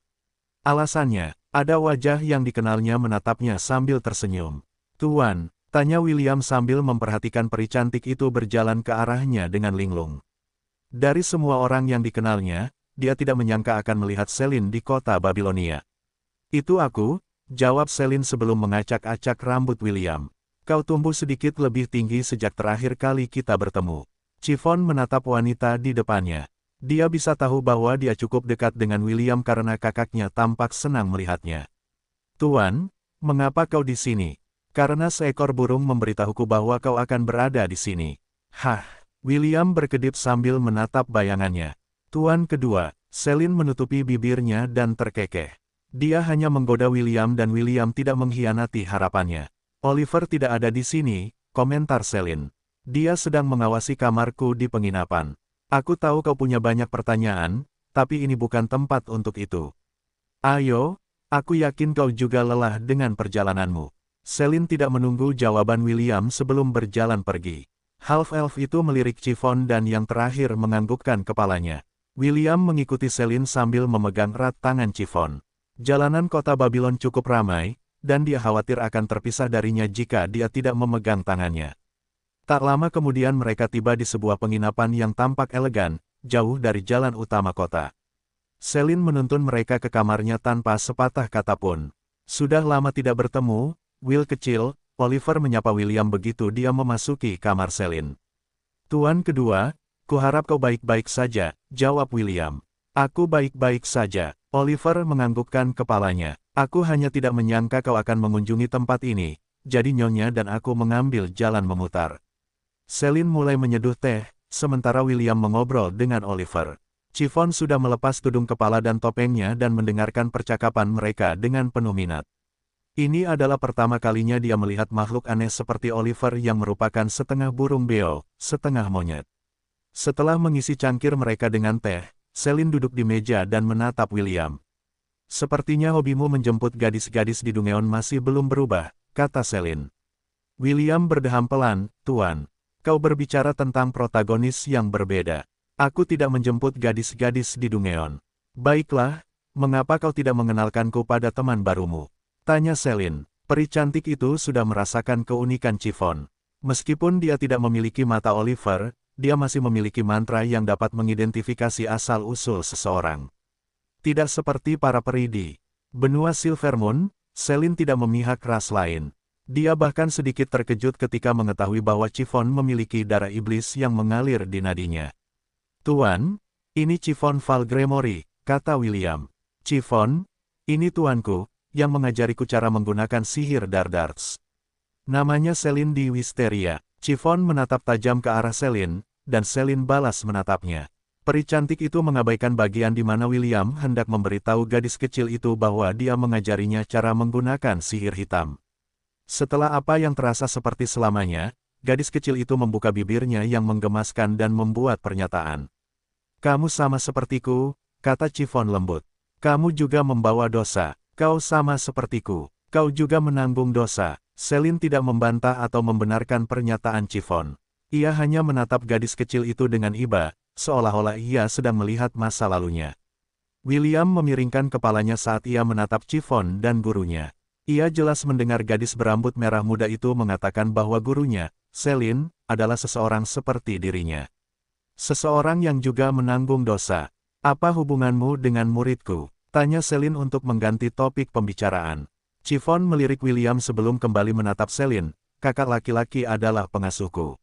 Alasannya, ada wajah yang dikenalnya menatapnya sambil tersenyum. "Tuan," tanya William sambil memperhatikan peri cantik itu berjalan ke arahnya dengan linglung. Dari semua orang yang dikenalnya, dia tidak menyangka akan melihat Selin di kota Babilonia. Itu aku, jawab Selin sebelum mengacak-acak rambut William. Kau tumbuh sedikit lebih tinggi sejak terakhir kali kita bertemu. Chiffon menatap wanita di depannya. Dia bisa tahu bahwa dia cukup dekat dengan William karena kakaknya tampak senang melihatnya. Tuan, mengapa kau di sini? Karena seekor burung memberitahuku bahwa kau akan berada di sini. Hah, William berkedip sambil menatap bayangannya. Tuan kedua, Selin menutupi bibirnya dan terkekeh. Dia hanya menggoda William dan William tidak mengkhianati harapannya. Oliver tidak ada di sini, komentar Selin. Dia sedang mengawasi kamarku di penginapan. Aku tahu kau punya banyak pertanyaan, tapi ini bukan tempat untuk itu. Ayo, aku yakin kau juga lelah dengan perjalananmu. Selin tidak menunggu jawaban William sebelum berjalan pergi. Half-elf itu melirik Chiffon dan yang terakhir menganggukkan kepalanya. William mengikuti Selin sambil memegang erat tangan Chiffon. Jalanan kota Babylon cukup ramai, dan dia khawatir akan terpisah darinya jika dia tidak memegang tangannya. Tak lama kemudian mereka tiba di sebuah penginapan yang tampak elegan, jauh dari jalan utama kota. Selin menuntun mereka ke kamarnya tanpa sepatah kata pun. Sudah lama tidak bertemu, Will kecil, Oliver menyapa William begitu dia memasuki kamar Selin. Tuan kedua, kuharap kau baik-baik saja, jawab William. Aku baik-baik saja, Oliver menganggukkan kepalanya. Aku hanya tidak menyangka kau akan mengunjungi tempat ini, jadi Nyonya dan aku mengambil jalan memutar. Selin mulai menyeduh teh, sementara William mengobrol dengan Oliver. Chiffon sudah melepas tudung kepala dan topengnya dan mendengarkan percakapan mereka dengan penuh minat. Ini adalah pertama kalinya dia melihat makhluk aneh seperti Oliver yang merupakan setengah burung beo, setengah monyet. Setelah mengisi cangkir mereka dengan teh, Selin duduk di meja dan menatap William. Sepertinya hobimu menjemput gadis-gadis di Dungeon masih belum berubah, kata Selin. William berdeham pelan, Tuan. Kau berbicara tentang protagonis yang berbeda. Aku tidak menjemput gadis-gadis di Dungeon. Baiklah, mengapa kau tidak mengenalkanku pada teman barumu? Tanya Selin. Peri cantik itu sudah merasakan keunikan Chiffon. Meskipun dia tidak memiliki mata Oliver, dia masih memiliki mantra yang dapat mengidentifikasi asal-usul seseorang. Tidak seperti para peri di benua Silvermoon, Selin tidak memihak ras lain. Dia bahkan sedikit terkejut ketika mengetahui bahwa Chiffon memiliki darah iblis yang mengalir di nadinya. Tuan, ini Chiffon Val Gremory, kata William. Chiffon, ini tuanku, yang mengajariku cara menggunakan sihir Dardarts. Namanya Selin di Wisteria. Chiffon menatap tajam ke arah Selin, dan Selin balas menatapnya. Peri cantik itu mengabaikan bagian di mana William hendak memberitahu gadis kecil itu bahwa dia mengajarinya cara menggunakan sihir hitam. Setelah apa yang terasa seperti selamanya, gadis kecil itu membuka bibirnya yang menggemaskan dan membuat pernyataan. Kamu sama sepertiku, kata Chiffon lembut. Kamu juga membawa dosa. Kau sama sepertiku. Kau juga menanggung dosa. Selin tidak membantah atau membenarkan pernyataan Chiffon. Ia hanya menatap gadis kecil itu dengan iba, seolah-olah ia sedang melihat masa lalunya. William memiringkan kepalanya saat ia menatap Chiffon dan gurunya. Ia jelas mendengar gadis berambut merah muda itu mengatakan bahwa gurunya, Selin, adalah seseorang seperti dirinya. Seseorang yang juga menanggung dosa. Apa hubunganmu dengan muridku? Tanya Selin untuk mengganti topik pembicaraan. Chiffon melirik William sebelum kembali menatap Selin. Kakak laki-laki adalah pengasuhku.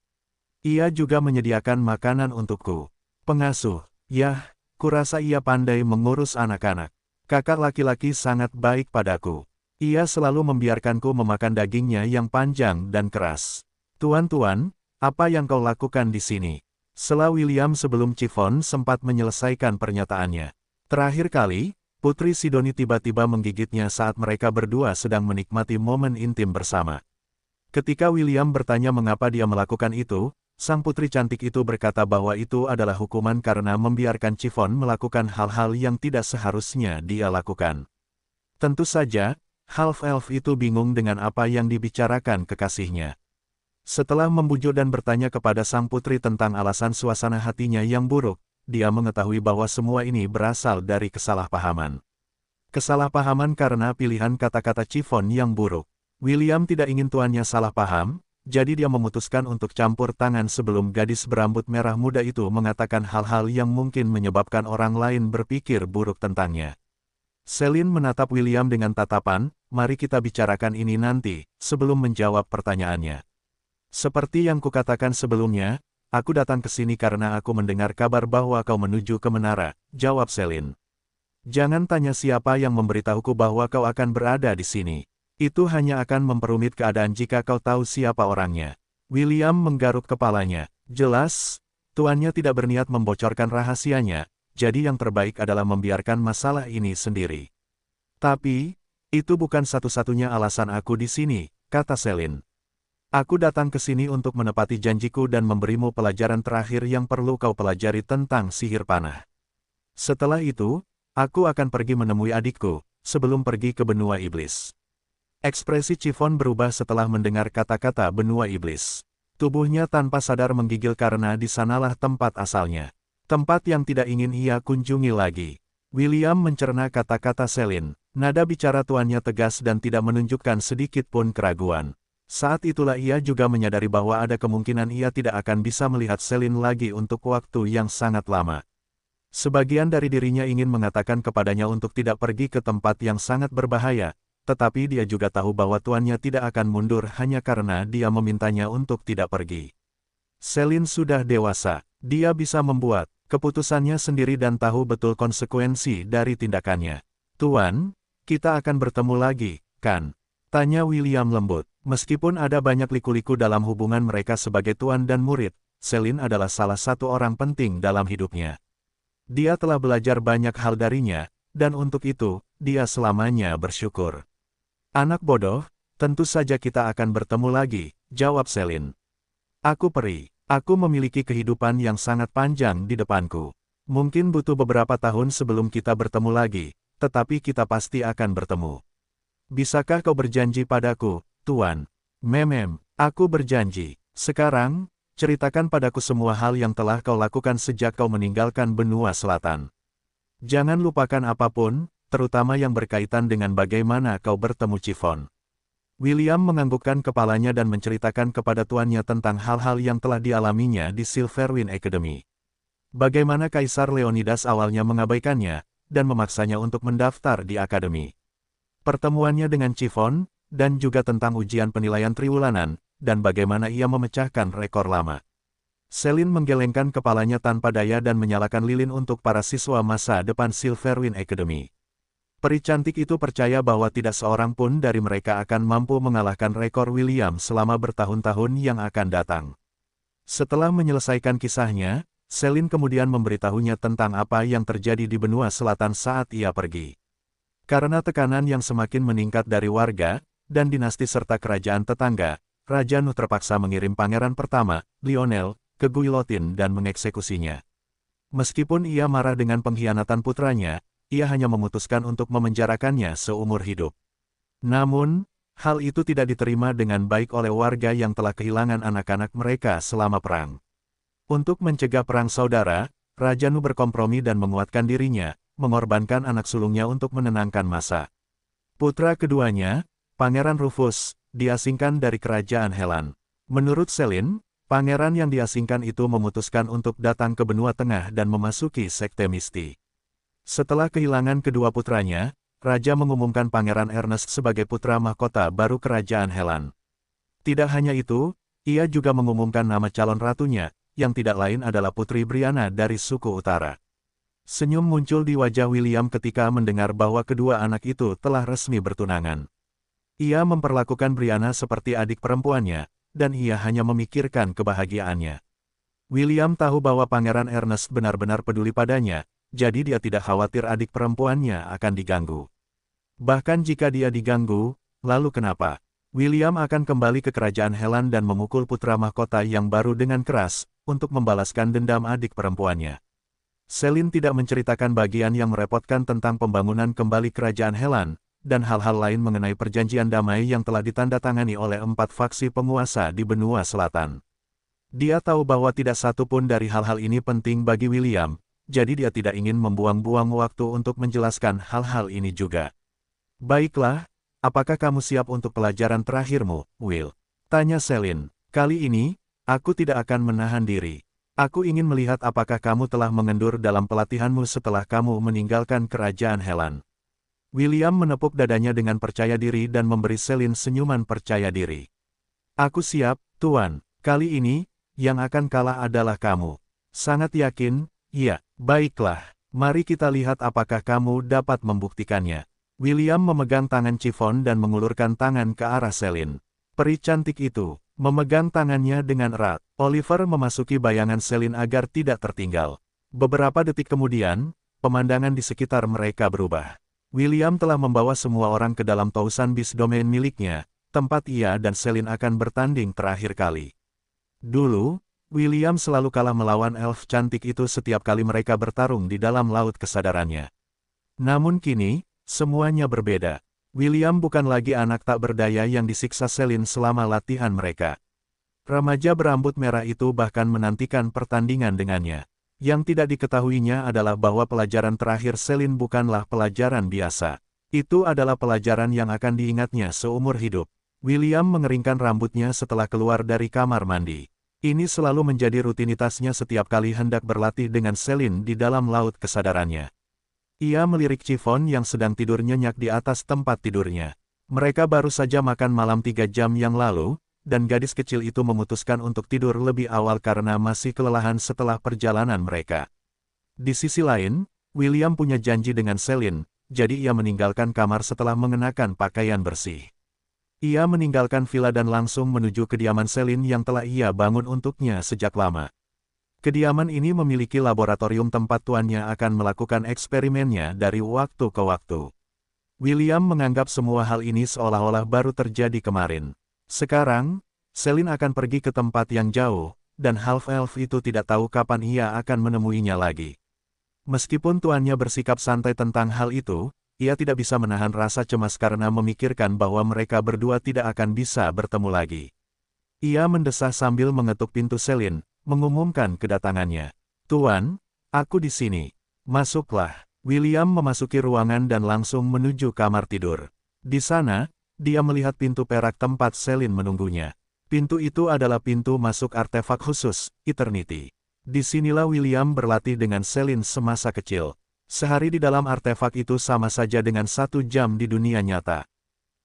Ia juga menyediakan makanan untukku. Pengasuh, yah, kurasa ia pandai mengurus anak-anak. Kakak laki-laki sangat baik padaku. Ia selalu membiarkanku memakan dagingnya yang panjang dan keras. Tuan-tuan, apa yang kau lakukan di sini? Sela William sebelum Chiffon sempat menyelesaikan pernyataannya. Terakhir kali, Putri Sidoni tiba-tiba menggigitnya saat mereka berdua sedang menikmati momen intim bersama. Ketika William bertanya mengapa dia melakukan itu, sang putri cantik itu berkata bahwa itu adalah hukuman karena membiarkan Chiffon melakukan hal-hal yang tidak seharusnya dia lakukan. Tentu saja, half-elf itu bingung dengan apa yang dibicarakan kekasihnya. Setelah membujuk dan bertanya kepada sang putri tentang alasan suasana hatinya yang buruk, dia mengetahui bahwa semua ini berasal dari kesalahpahaman. Kesalahpahaman karena pilihan kata-kata Chiffon yang buruk. William tidak ingin tuannya salah paham, jadi dia memutuskan untuk campur tangan sebelum gadis berambut merah muda itu mengatakan hal-hal yang mungkin menyebabkan orang lain berpikir buruk tentangnya. Celine menatap William dengan tatapan, "Mari kita bicarakan ini nanti, sebelum menjawab pertanyaannya. Seperti yang kukatakan sebelumnya, aku datang ke sini karena aku mendengar kabar bahwa kau menuju ke menara," jawab Celine. "Jangan tanya siapa yang memberitahuku bahwa kau akan berada di sini. Itu hanya akan memperumit keadaan jika kau tahu siapa orangnya." William menggaruk kepalanya. Jelas, tuannya tidak berniat membocorkan rahasianya, jadi yang terbaik adalah membiarkan masalah ini sendiri. "Tapi, itu bukan satu-satunya alasan aku di sini," kata Celine. "Aku datang ke sini untuk menepati janjiku dan memberimu pelajaran terakhir yang perlu kau pelajari tentang sihir panah. Setelah itu, aku akan pergi menemui adikku, sebelum pergi ke benua iblis." Ekspresi Chiffon berubah setelah mendengar kata-kata benua iblis. Tubuhnya tanpa sadar menggigil karena di sanalah tempat asalnya. Tempat yang tidak ingin ia kunjungi lagi. William mencerna kata-kata Celine. Nada bicara tuannya tegas dan tidak menunjukkan sedikit pun keraguan. Saat itulah ia juga menyadari bahwa ada kemungkinan ia tidak akan bisa melihat Celine lagi untuk waktu yang sangat lama. Sebagian dari dirinya ingin mengatakan kepadanya untuk tidak pergi ke tempat yang sangat berbahaya, tetapi dia juga tahu bahwa tuannya tidak akan mundur hanya karena dia memintanya untuk tidak pergi. Celine sudah dewasa, dia bisa membuat keputusannya sendiri dan tahu betul konsekuensi dari tindakannya. "Tuan, kita akan bertemu lagi, kan?" tanya William lembut. Meskipun ada banyak liku-liku dalam hubungan mereka sebagai tuan dan murid, Celine adalah salah satu orang penting dalam hidupnya. Dia telah belajar banyak hal darinya, dan untuk itu, dia selamanya bersyukur. "Anak bodoh, tentu saja kita akan bertemu lagi," jawab Celine. "Aku peri. Aku memiliki kehidupan yang sangat panjang di depanku. Mungkin butuh beberapa tahun sebelum kita bertemu lagi, tetapi kita pasti akan bertemu. Bisakah kau berjanji padaku, Tuan?" "Memem, aku berjanji. Sekarang, ceritakan padaku semua hal yang telah kau lakukan sejak kau meninggalkan benua selatan. Jangan lupakan apapun, terutama yang berkaitan dengan bagaimana kau bertemu Chiffon." William menganggukkan kepalanya dan menceritakan kepada tuannya tentang hal-hal yang telah dialaminya di Silverwind Academy. Bagaimana Kaisar Leonidas awalnya mengabaikannya, dan memaksanya untuk mendaftar di akademi. Pertemuannya dengan Chiffon, dan juga tentang ujian penilaian triwulanan, dan bagaimana ia memecahkan rekor lama. Celine menggelengkan kepalanya tanpa daya dan menyalakan lilin untuk para siswa masa depan Silverwind Academy. Peri cantik itu percaya bahwa tidak seorang pun dari mereka akan mampu mengalahkan rekor William selama bertahun-tahun yang akan datang. Setelah menyelesaikan kisahnya, Celine kemudian memberitahunya tentang apa yang terjadi di benua selatan saat ia pergi. Karena tekanan yang semakin meningkat dari warga, dan dinasti serta kerajaan tetangga, Raja Nu terpaksa mengirim pangeran pertama, Lionel, ke Guillotine dan mengeksekusinya. Meskipun ia marah dengan pengkhianatan putranya, ia hanya memutuskan untuk memenjarakannya seumur hidup. Namun, hal itu tidak diterima dengan baik oleh warga yang telah kehilangan anak-anak mereka selama perang. Untuk mencegah perang saudara, Raja Nu berkompromi dan menguatkan dirinya, mengorbankan anak sulungnya untuk menenangkan massa. Putra keduanya, Pangeran Rufus, diasingkan dari kerajaan Helan. Menurut Celine, pangeran yang diasingkan itu memutuskan untuk datang ke benua tengah dan memasuki sekte Misti. Setelah kehilangan kedua putranya, Raja mengumumkan Pangeran Ernest sebagai putra mahkota baru kerajaan Helan. Tidak hanya itu, ia juga mengumumkan nama calon ratunya, yang tidak lain adalah Putri Brianna dari suku utara. Senyum muncul di wajah William ketika mendengar bahwa kedua anak itu telah resmi bertunangan. Ia memperlakukan Brianna seperti adik perempuannya, dan ia hanya memikirkan kebahagiaannya. William tahu bahwa Pangeran Ernest benar-benar peduli padanya, jadi dia tidak khawatir adik perempuannya akan diganggu. Bahkan jika dia diganggu, lalu kenapa? William akan kembali ke kerajaan Helan dan memukul putra mahkota yang baru dengan keras, untuk membalaskan dendam adik perempuannya. Celine tidak menceritakan bagian yang merepotkan tentang pembangunan kembali kerajaan Helan, dan hal-hal lain mengenai perjanjian damai yang telah ditandatangani oleh 4 faksi penguasa di benua selatan. Dia tahu bahwa tidak satu pun dari hal-hal ini penting bagi William, jadi dia tidak ingin membuang-buang waktu untuk menjelaskan hal-hal ini juga. "Baiklah, apakah kamu siap untuk pelajaran terakhirmu, Will?" tanya Celine. Kali ini, aku tidak akan menahan diri. Aku ingin melihat apakah kamu telah mengendur dalam pelatihanmu setelah kamu meninggalkan kerajaan Helan. William menepuk dadanya dengan percaya diri dan memberi Celine senyuman percaya diri. Aku siap, Tuan. Kali ini, yang akan kalah adalah kamu. Sangat yakin, iya, baiklah. Mari kita lihat apakah kamu dapat membuktikannya. William memegang tangan Chiffon dan mengulurkan tangan ke arah Celine. Peri cantik itu memegang tangannya dengan erat. Oliver memasuki bayangan Celine agar tidak tertinggal. Beberapa detik kemudian, pemandangan di sekitar mereka berubah. William telah membawa semua orang ke dalam Thousand Beast Domain miliknya, tempat ia dan Celine akan bertanding terakhir kali. Dulu, William selalu kalah melawan elf cantik itu setiap kali mereka bertarung di dalam laut kesadarannya. Namun kini, semuanya berbeda. William bukan lagi anak tak berdaya yang disiksa Celine selama latihan mereka. Remaja berambut merah itu bahkan menantikan pertandingan dengannya. Yang tidak diketahuinya adalah bahwa pelajaran terakhir Celine bukanlah pelajaran biasa. Itu adalah pelajaran yang akan diingatnya seumur hidup. William mengeringkan rambutnya setelah keluar dari kamar mandi. Ini selalu menjadi rutinitasnya setiap kali hendak berlatih dengan Celine di dalam laut kesadarannya. Ia melirik Chiffon yang sedang tidur nyenyak di atas tempat tidurnya. Mereka baru saja makan malam 3 jam yang lalu, dan gadis kecil itu memutuskan untuk tidur lebih awal karena masih kelelahan setelah perjalanan mereka. Di sisi lain, William punya janji dengan Celine, jadi ia meninggalkan kamar setelah mengenakan pakaian bersih. Ia meninggalkan villa dan langsung menuju kediaman Celine yang telah ia bangun untuknya sejak lama. Kediaman ini memiliki laboratorium tempat tuannya akan melakukan eksperimennya dari waktu ke waktu. William menganggap semua hal ini seolah-olah baru terjadi kemarin. Sekarang, Celine akan pergi ke tempat yang jauh, dan half-elf itu tidak tahu kapan ia akan menemuinya lagi. Meskipun tuannya bersikap santai tentang hal itu, ia tidak bisa menahan rasa cemas karena memikirkan bahwa mereka berdua tidak akan bisa bertemu lagi. Ia mendesah sambil mengetuk pintu Celine, mengumumkan kedatangannya. "Tuan, aku di sini. Masuklah." William memasuki ruangan dan langsung menuju kamar tidur. Di sana, dia melihat pintu perak tempat Celine menunggunya. Pintu itu adalah pintu masuk artefak khusus, Eternity. Disinilah William berlatih dengan Celine semasa kecil. Sehari di dalam artefak itu sama saja dengan 1 jam di dunia nyata.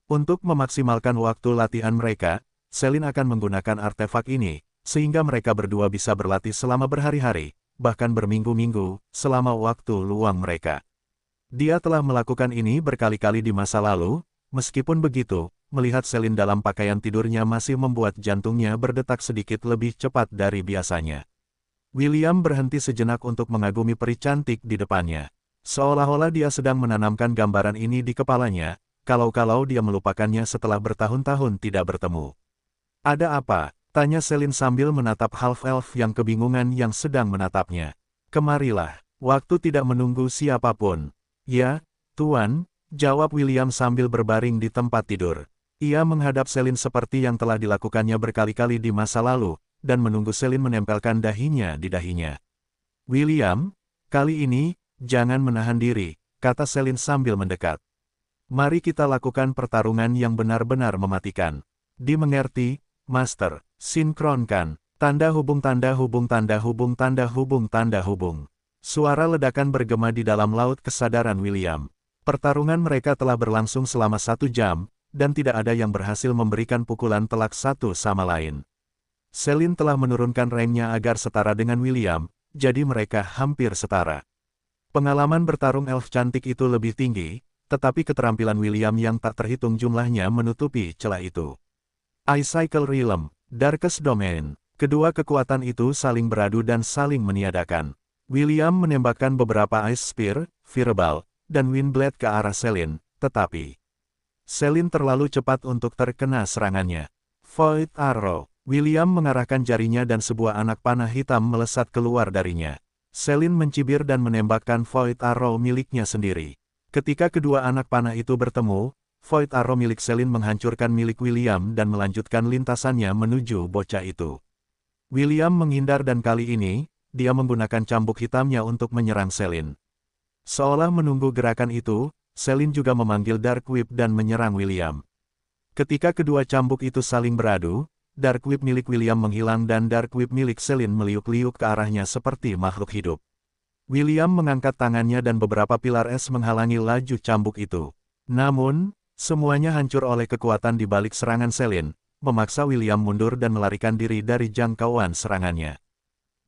Untuk memaksimalkan waktu latihan mereka, Celine akan menggunakan artefak ini, sehingga mereka berdua bisa berlatih selama berhari-hari, bahkan berminggu-minggu, selama waktu luang mereka. Dia telah melakukan ini berkali-kali di masa lalu, meskipun begitu, melihat Celine dalam pakaian tidurnya masih membuat jantungnya berdetak sedikit lebih cepat dari biasanya. William berhenti sejenak untuk mengagumi peri cantik di depannya. Seolah-olah dia sedang menanamkan gambaran ini di kepalanya, kalau-kalau dia melupakannya setelah bertahun-tahun tidak bertemu. "Ada apa?" tanya Celine sambil menatap half-elf yang kebingungan yang sedang menatapnya. "Kemarilah, waktu tidak menunggu siapapun." "Ya, Tuan," jawab William sambil berbaring di tempat tidur. Ia menghadap Celine seperti yang telah dilakukannya berkali-kali di masa lalu, dan menunggu Celine menempelkan dahinya di dahinya. "William, kali ini, jangan menahan diri," kata Celine sambil mendekat. "Mari kita lakukan pertarungan yang benar-benar mematikan." "Dimengerti, Master." "Sinkronkan. Tanda hubung tanda hubung tanda hubung tanda hubung tanda hubung." Suara ledakan bergema di dalam laut kesadaran William. Pertarungan mereka telah berlangsung selama 1 jam, dan tidak ada yang berhasil memberikan pukulan telak satu sama lain. Celine telah menurunkan ranknya agar setara dengan William, jadi mereka hampir setara. Pengalaman bertarung elf cantik itu lebih tinggi, tetapi keterampilan William yang tak terhitung jumlahnya menutupi celah itu. Ice Cycle Realm, Darkest Domain. Kedua kekuatan itu saling beradu dan saling meniadakan. William menembakkan beberapa Ice Spear, Fireball, dan Windblade ke arah Celine, tetapi Celine terlalu cepat untuk terkena serangannya. Void Arrow. William mengarahkan jarinya dan sebuah anak panah hitam melesat keluar darinya. Celine mencibir dan menembakkan Void Arrow miliknya sendiri. Ketika kedua anak panah itu bertemu, Void Arrow milik Celine menghancurkan milik William dan melanjutkan lintasannya menuju bocah itu. William menghindar dan kali ini, dia menggunakan cambuk hitamnya untuk menyerang Celine. Seolah menunggu gerakan itu, Celine juga memanggil Dark Whip dan menyerang William. Ketika kedua cambuk itu saling beradu, Dark Whip milik William menghilang dan Dark Whip milik Celine meliuk-liuk ke arahnya seperti makhluk hidup. William mengangkat tangannya dan beberapa pilar es menghalangi laju cambuk itu. Namun, semuanya hancur oleh kekuatan di balik serangan Celine, memaksa William mundur dan melarikan diri dari jangkauan serangannya.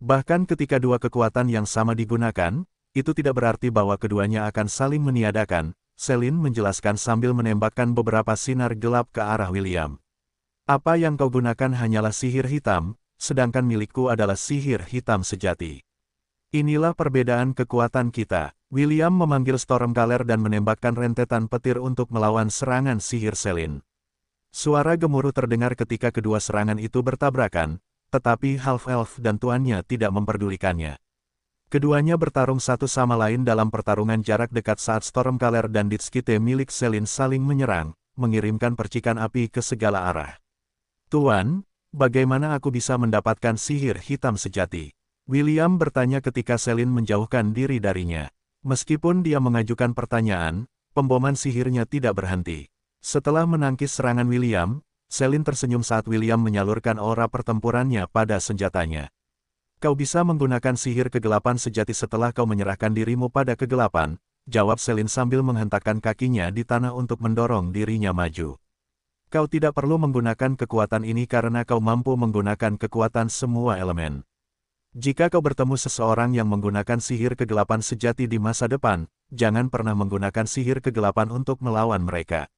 Bahkan ketika dua kekuatan yang sama digunakan, itu tidak berarti bahwa keduanya akan saling meniadakan, Celine menjelaskan sambil menembakkan beberapa sinar gelap ke arah William. Apa yang kau gunakan hanyalah sihir hitam, sedangkan milikku adalah sihir hitam sejati. Inilah perbedaan kekuatan kita. William memanggil Stormcaller dan menembakkan rentetan petir untuk melawan serangan sihir Celine. Suara gemuruh terdengar ketika kedua serangan itu bertabrakan, tetapi Half-Elf dan tuannya tidak memperdulikannya. Keduanya bertarung satu sama lain dalam pertarungan jarak dekat saat Stormcaller dan Ditskite milik Celine saling menyerang, mengirimkan percikan api ke segala arah. Tuan, bagaimana aku bisa mendapatkan sihir hitam sejati? William bertanya ketika Celine menjauhkan diri darinya. Meskipun dia mengajukan pertanyaan, pemboman sihirnya tidak berhenti. Setelah menangkis serangan William, Celine tersenyum saat William menyalurkan aura pertempurannya pada senjatanya. Kau bisa menggunakan sihir kegelapan sejati setelah kau menyerahkan dirimu pada kegelapan, jawab Celine sambil menghentakkan kakinya di tanah untuk mendorong dirinya maju. Kau tidak perlu menggunakan kekuatan ini karena kau mampu menggunakan kekuatan semua elemen. Jika kau bertemu seseorang yang menggunakan sihir kegelapan sejati di masa depan, jangan pernah menggunakan sihir kegelapan untuk melawan mereka.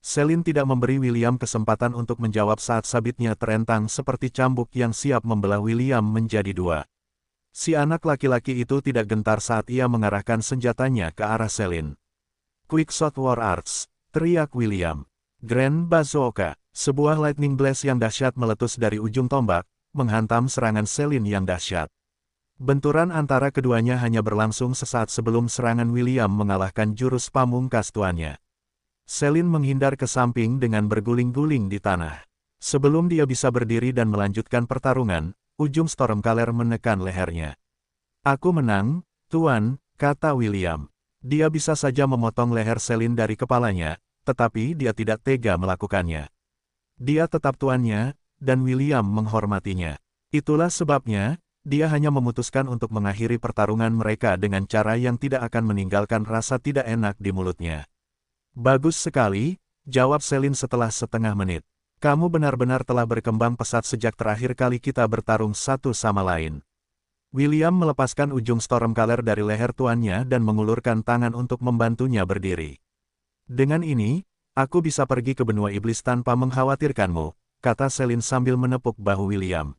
Celine tidak memberi William kesempatan untuk menjawab saat sabitnya terentang seperti cambuk yang siap membelah William menjadi dua. Si anak laki-laki itu tidak gentar saat ia mengarahkan senjatanya ke arah Celine. Quick Shot War Arts, teriak William. Grand Bazooka, sebuah lightning blast yang dahsyat meletus dari ujung tombak, menghantam serangan Celine yang dahsyat. Benturan antara keduanya hanya berlangsung sesaat sebelum serangan William mengalahkan jurus pamungkas tuannya. Celine menghindar ke samping dengan berguling-guling di tanah. Sebelum dia bisa berdiri dan melanjutkan pertarungan, ujung Stormcaller menekan lehernya. Aku menang, Tuan, kata William. Dia bisa saja memotong leher Celine dari kepalanya, tetapi dia tidak tega melakukannya. Dia tetap tuannya, dan William menghormatinya. Itulah sebabnya, dia hanya memutuskan untuk mengakhiri pertarungan mereka dengan cara yang tidak akan meninggalkan rasa tidak enak di mulutnya. Bagus sekali, jawab Celine setelah setengah menit. Kamu benar-benar telah berkembang pesat sejak terakhir kali kita bertarung satu sama lain. William melepaskan ujung Stormcaller dari leher tuannya dan mengulurkan tangan untuk membantunya berdiri. Dengan ini, aku bisa pergi ke benua iblis tanpa mengkhawatirkanmu, kata Celine sambil menepuk bahu William.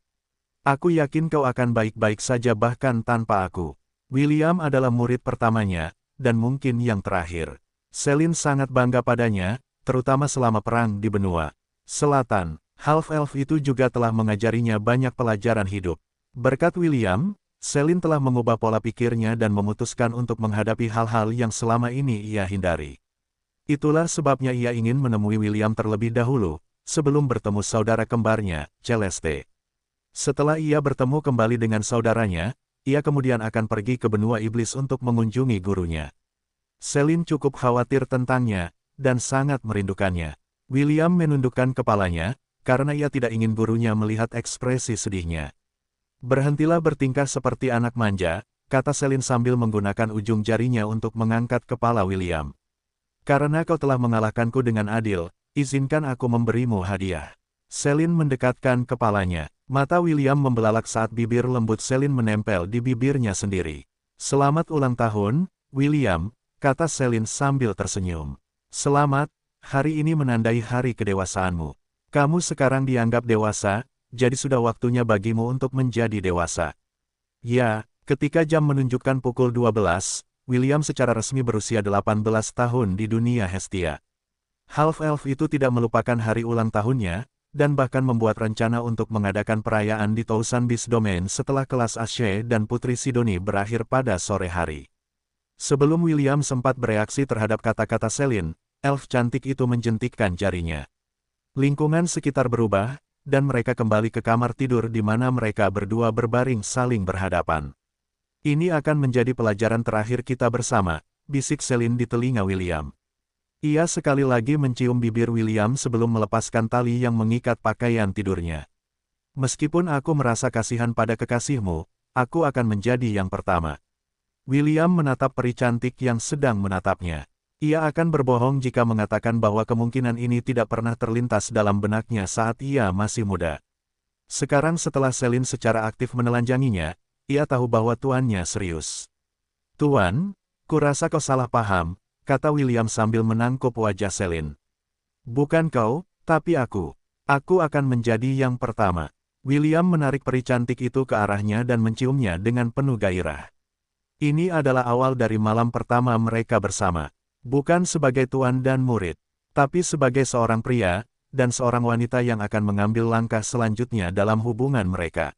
Aku yakin kau akan baik-baik saja bahkan tanpa aku. William adalah murid pertamanya, dan mungkin yang terakhir. Celine sangat bangga padanya, terutama selama perang di benua Selatan. Half-Elf itu juga telah mengajarinya banyak pelajaran hidup. Berkat William, Celine telah mengubah pola pikirnya dan memutuskan untuk menghadapi hal-hal yang selama ini ia hindari. Itulah sebabnya ia ingin menemui William terlebih dahulu, sebelum bertemu saudara kembarnya, Celeste. Setelah ia bertemu kembali dengan saudaranya, ia kemudian akan pergi ke benua iblis untuk mengunjungi gurunya. Celine cukup khawatir tentangnya, dan sangat merindukannya. William menundukkan kepalanya, karena ia tidak ingin gurunya melihat ekspresi sedihnya. Berhentilah bertingkah seperti anak manja, kata Celine sambil menggunakan ujung jarinya untuk mengangkat kepala William. Karena kau telah mengalahkanku dengan adil, izinkan aku memberimu hadiah. Celine mendekatkan kepalanya. Mata William membelalak saat bibir lembut Celine menempel di bibirnya sendiri. Selamat ulang tahun, William, kata Celine sambil tersenyum. Selamat, hari ini menandai hari kedewasaanmu. Kamu sekarang dianggap dewasa, jadi sudah waktunya bagimu untuk menjadi dewasa. Ya, ketika jam menunjukkan pukul 12, William secara resmi berusia 18 tahun di dunia Hestia. Half-Elf itu tidak melupakan hari ulang tahunnya, dan bahkan membuat rencana untuk mengadakan perayaan di Thousand Beast Domain setelah kelas Ashe dan Putri Sidoni berakhir pada sore hari. Sebelum William sempat bereaksi terhadap kata-kata Celine, elf cantik itu menjentikkan jarinya. Lingkungan sekitar berubah, dan mereka kembali ke kamar tidur di mana mereka berdua berbaring saling berhadapan. Ini akan menjadi pelajaran terakhir kita bersama, bisik Celine di telinga William. Ia sekali lagi mencium bibir William sebelum melepaskan tali yang mengikat pakaian tidurnya. Meskipun aku merasa kasihan pada kekasihmu, aku akan menjadi yang pertama. William menatap peri cantik yang sedang menatapnya. Ia akan berbohong jika mengatakan bahwa kemungkinan ini tidak pernah terlintas dalam benaknya saat ia masih muda. Sekarang setelah Celine secara aktif menelanjanginya, ia tahu bahwa tuannya serius. Tuan, kurasa kau salah paham, kata William sambil menangkup wajah Celine. Bukan kau, tapi aku. Aku akan menjadi yang pertama. William menarik peri cantik itu ke arahnya dan menciumnya dengan penuh gairah. Ini adalah awal dari malam pertama mereka bersama. Bukan sebagai tuan dan murid, tapi sebagai seorang pria, dan seorang wanita yang akan mengambil langkah selanjutnya dalam hubungan mereka.